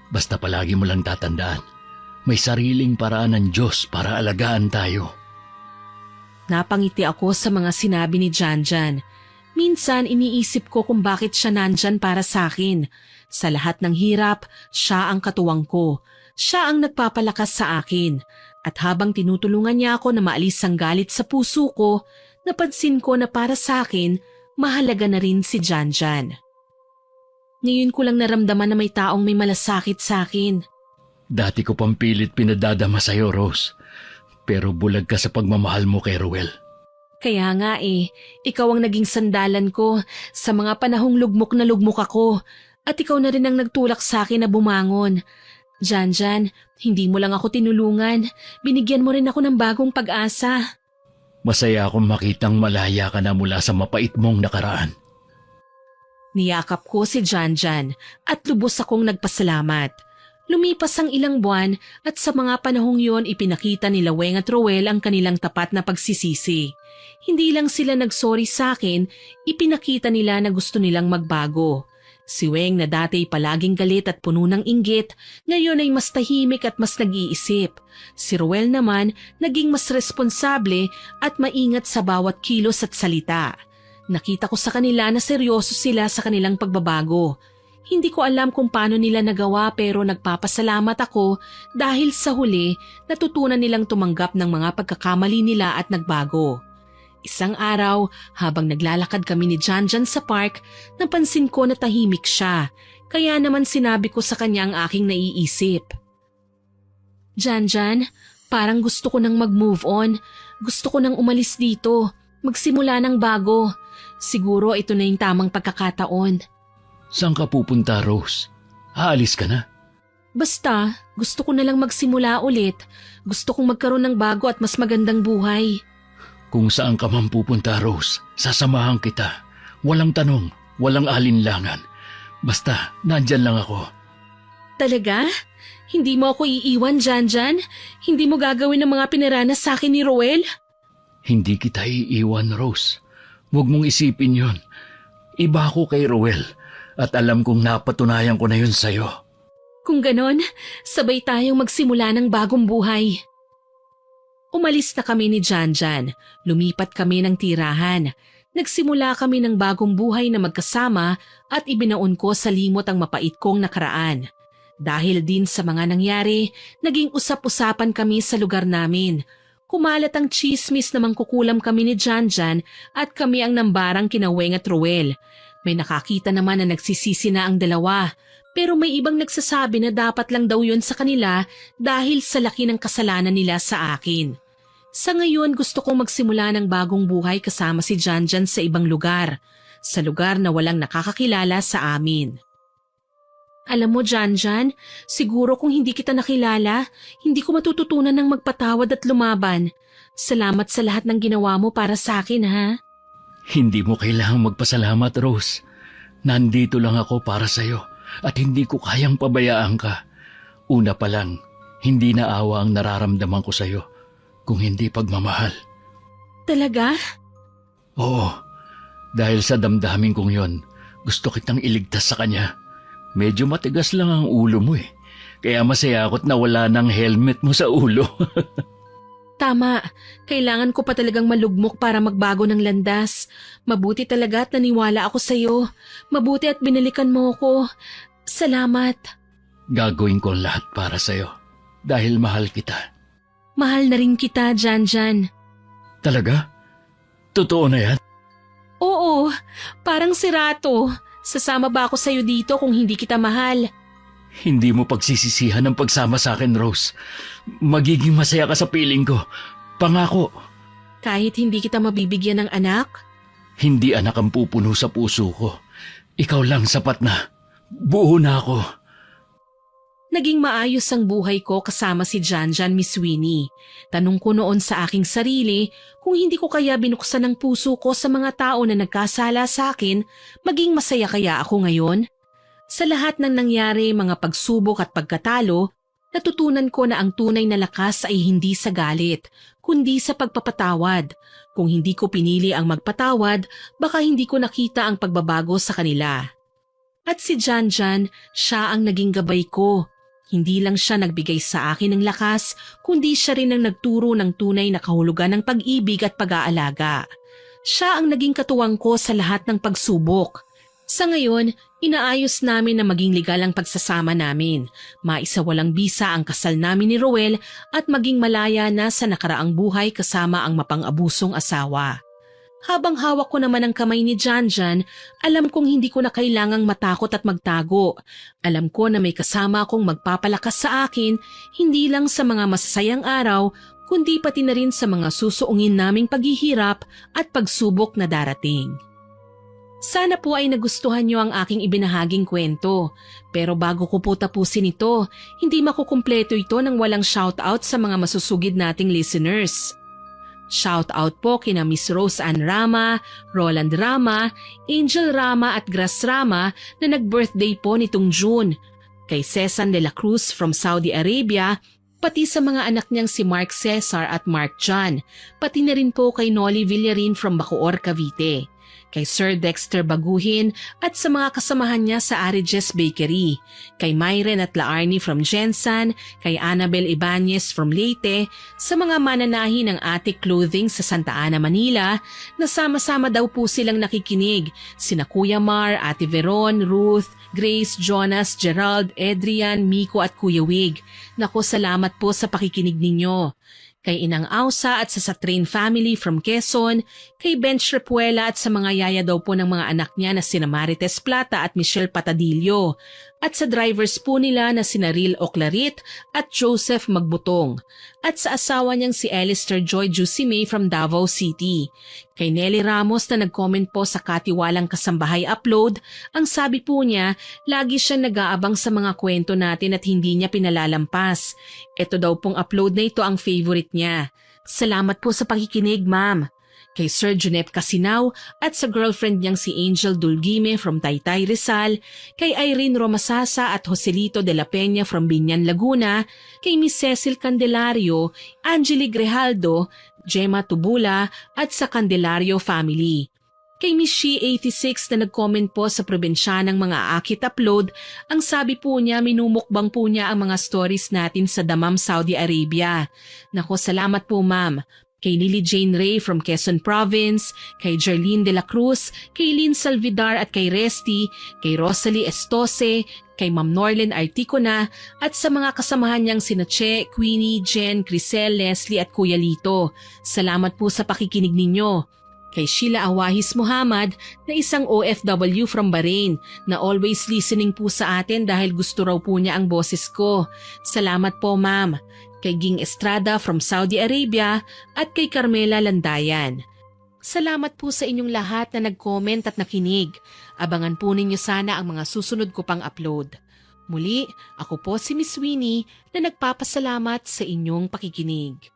Basta palagi mo lang tatandaan, may sariling paraan ng Diyos para alagaan tayo. Napangiti ako sa mga sinabi ni Janjan. Minsan iniisip ko kung bakit siya nandyan para sa akin. Sa lahat ng hirap, siya ang katuwang ko. Siya ang nagpapalakas sa akin. At habang tinutulungan niya ako na maalis ang galit sa puso ko, napansin ko na para sa akin, mahalaga na rin si Janjan. Ngayon ko lang naramdaman na may taong may malasakit sa akin. Dati ko pang pilit pinadadama sa'yo, Rose. Pero bulag ka sa pagmamahal mo kay Ruel. Kaya nga ikaw ang naging sandalan ko sa mga panahong lugmok na lugmok ako at ikaw na rin ang nagtulak sa akin na bumangon. Janjan, hindi mo lang ako tinulungan. Binigyan mo rin ako ng bagong pag-asa. Masaya akong makitang malaya ka na mula sa mapait mong nakaraan. Niyakap ko si Janjan at lubos akong nagpasalamat. Lumipas ang ilang buwan at sa mga panahong yon ipinakita nila Weng at Roel ang kanilang tapat na pagsisisi. Hindi lang sila nagsorry sa akin, ipinakita nila na gusto nilang magbago. Si Weng na dati palaging galit at puno ng inggit, ngayon ay mas tahimik at mas nag-iisip. Si Roel naman naging mas responsable at maingat sa bawat kilos at salita. Nakita ko sa kanila na seryoso sila sa kanilang pagbabago. Hindi ko alam kung paano nila nagawa pero nagpapasalamat ako dahil sa huli natutunan nilang tumanggap ng mga pagkakamali nila at nagbago. Isang araw, habang naglalakad kami ni Janjan sa park, napansin ko na tahimik siya. Kaya naman sinabi ko sa kanya ang aking naiisip. Janjan, parang gusto ko nang mag-move on. Gusto ko nang umalis dito. Magsimula ng bago. Siguro ito na yung tamang pagkakataon. Saan ka pupunta, Rose? Aalis ka na? Basta, gusto ko na lang magsimula ulit. Gusto kong magkaroon ng bago at mas magandang buhay. Kung saan ka man pupunta, Rose, sasamahan kita. Walang tanong, walang alinlangan. Basta, nandyan lang ako. Talaga? Hindi mo ako iiwan, Janjan? Hindi mo gagawin ang mga pinaranas sa akin ni Roel? Hindi kita iiwan, Rose. Huwag mong isipin yon. Iba ako kay Roel at alam kong napatunayan ko na yun sa'yo. Kung ganon, sabay tayong magsimula ng bagong buhay. Umalis na kami ni Janjan. Lumipat kami ng tirahan. Nagsimula kami ng bagong buhay na magkasama at ibinaon ko sa limot ang mapait kong nakaraan. Dahil din sa mga nangyari, naging usap-usapan kami sa lugar namin. Kumalat ang chismis na mangkukulam kami ni Janjan at kami ang nambarang kina Weng at Roel. May nakakita naman na nagsisisi na ang dalawa, pero may ibang nagsasabi na dapat lang daw yun sa kanila dahil sa laki ng kasalanan nila sa akin. Sa ngayon gusto kong magsimula ng bagong buhay kasama si Janjan sa ibang lugar, sa lugar na walang nakakakilala sa amin. Alam mo, Janjan, siguro kung hindi kita nakilala, hindi ko matututunan ng magpatawad at lumaban. Salamat sa lahat ng ginawa mo para sa akin, ha? Hindi mo kailangang magpasalamat, Rose. Nandito lang ako para sa'yo at hindi ko kayang pabayaan ka. Una pa lang, hindi na awa ang nararamdaman ko sa'yo, kung hindi pagmamahal. Talaga? Oo, dahil sa damdamin kong yon, gusto kitang iligtas sa kanya. Medyo matigas lang ang ulo mo kaya masaya ako't nawala ng helmet mo sa ulo. Tama, kailangan ko pa talagang malugmok para magbago ng landas. Mabuti talaga at naniwala ako sa'yo. Mabuti at binalikan mo ko. Salamat. Gagawin ko ang lahat para sa'yo dahil mahal kita. Mahal na rin kita, Janjan. Talaga? Totoo na yan? Oo, parang sirato. Sasama ba ako sa'yo dito kung hindi kita mahal? Hindi mo pagsisisihan ang pagsama sa akin, Rose. Magiging masaya ka sa piling ko. Pangako. Kahit hindi kita mabibigyan ng anak? Hindi anak ang pupuno sa puso ko. Ikaw lang sapat na. Buo na ako. Naging maayos ang buhay ko kasama si Janjan, Miss Winnie. Tanong ko noon sa aking sarili kung hindi ko kaya binuksan ang puso ko sa mga tao na nagkasala sa akin, maging masaya kaya ako ngayon? Sa lahat ng nangyari, mga pagsubok at pagkatalo, natutunan ko na ang tunay na lakas ay hindi sa galit, kundi sa pagpapatawad. Kung hindi ko pinili ang magpatawad, baka hindi ko nakita ang pagbabago sa kanila. At si Janjan, siya ang naging gabay ko. Hindi lang siya nagbigay sa akin ng lakas, kundi siya rin ang nagturo ng tunay na kahulugan ng pag-ibig at pag-aalaga. Siya ang naging katuwang ko sa lahat ng pagsubok. Sa ngayon, inaayos namin na maging legal ang pagsasama namin. Maisawalang bisa ang kasal namin ni Roel at maging malaya na sa nakaraang buhay kasama ang mapang-abusong asawa. Habang hawak ko naman ang kamay ni Janjan, alam kong hindi ko na kailangang matakot at magtago. Alam ko na may kasama akong magpapalakas sa akin, hindi lang sa mga masasayang araw, kundi pati na rin sa mga susuungin naming paghihirap at pagsubok na darating. Sana po ay nagustuhan niyo ang aking ibinahaging kwento. Pero bago ko po tapusin ito, hindi makukumpleto ito nang walang shoutout sa mga masusugid nating listeners. Shoutout po kina Miss Rose Ann Rama, Roland Rama, Angel Rama at Grace Rama na nag-birthday po nitong June. Kay Cesan de la Cruz from Saudi Arabia, pati sa mga anak niyang si Mark Cesar at Mark John, pati na rin po kay Nolly Villarin from Bacoor, Cavite. Kay Sir Dexter Baguhin at sa mga kasamahan niya sa Arijes Bakery, kay Myren at Laarni from Jensan, kay Annabel Ibanez from Leyte, sa mga mananahi ng Attic Clothing sa Santa Ana, Manila, na sama-sama daw po silang nakikinig, sina Kuya Mar, Ate Veron, Ruth, Grace, Jonas, Gerald, Adrian, Miko at Kuya Wig. Naku, salamat po sa pakikinig ninyo. Kay Inang Ausa at sa Satrin family from Quezon, kay Bench Repuela at sa mga yaya daw po ng mga anak niya na sina Marites Plata at Michelle Patadillo, at sa drivers po nila na sina Ril Oclarit at Joseph Magbutong, at sa asawa niyang si Alistair Joy Jusime from Davao City. Kay Nelly Ramos na nag-comment po sa Katiwalang Kasambahay upload, ang sabi po niya, lagi siyang nag-aabang sa mga kwento natin at hindi niya pinalalampas. Ito daw pong upload na ito ang favorite niya. Salamat po sa pakikinig, ma'am. Kay Sir Junep Casinaw at sa girlfriend niyang si Angel Dulgime from Taytay Rizal, kay Irene Romasasa at Joselito de la Peña from Binyan, Laguna, kay Miss Cecil Candelario, Angeli Grejaldo, Gemma Tubula at sa Candelario family. Kay Miss She86 na nag-comment po sa probensya ng mga akit upload, ang sabi po niya minumukbang po niya ang mga stories natin sa Dammam, Saudi Arabia. Nako, salamat po ma'am. Kay Lily Jane Ray from Quezon Province, kay Jerlyn de la Cruz, kay Lynn Salvidar at kay Resty, kay Rosalie Estose, kay Ma'am Norlin Articona at sa mga kasamahan niyang sina Che, Queenie, Jen, Crisel, Leslie at Kuya Lito. Salamat po sa pakikinig ninyo. Kay Sheila Awahis Muhammad na isang OFW from Bahrain na always listening po sa atin dahil gusto raw po niya ang boses ko. Salamat po ma'am. Kay Ging Estrada from Saudi Arabia at kay Carmela Landayan. Salamat po sa inyong lahat na nag-comment at nakinig. Abangan po ninyo sana ang mga susunod ko pang upload. Muli, ako po si Miss Winnie na nagpapasalamat sa inyong pakikinig.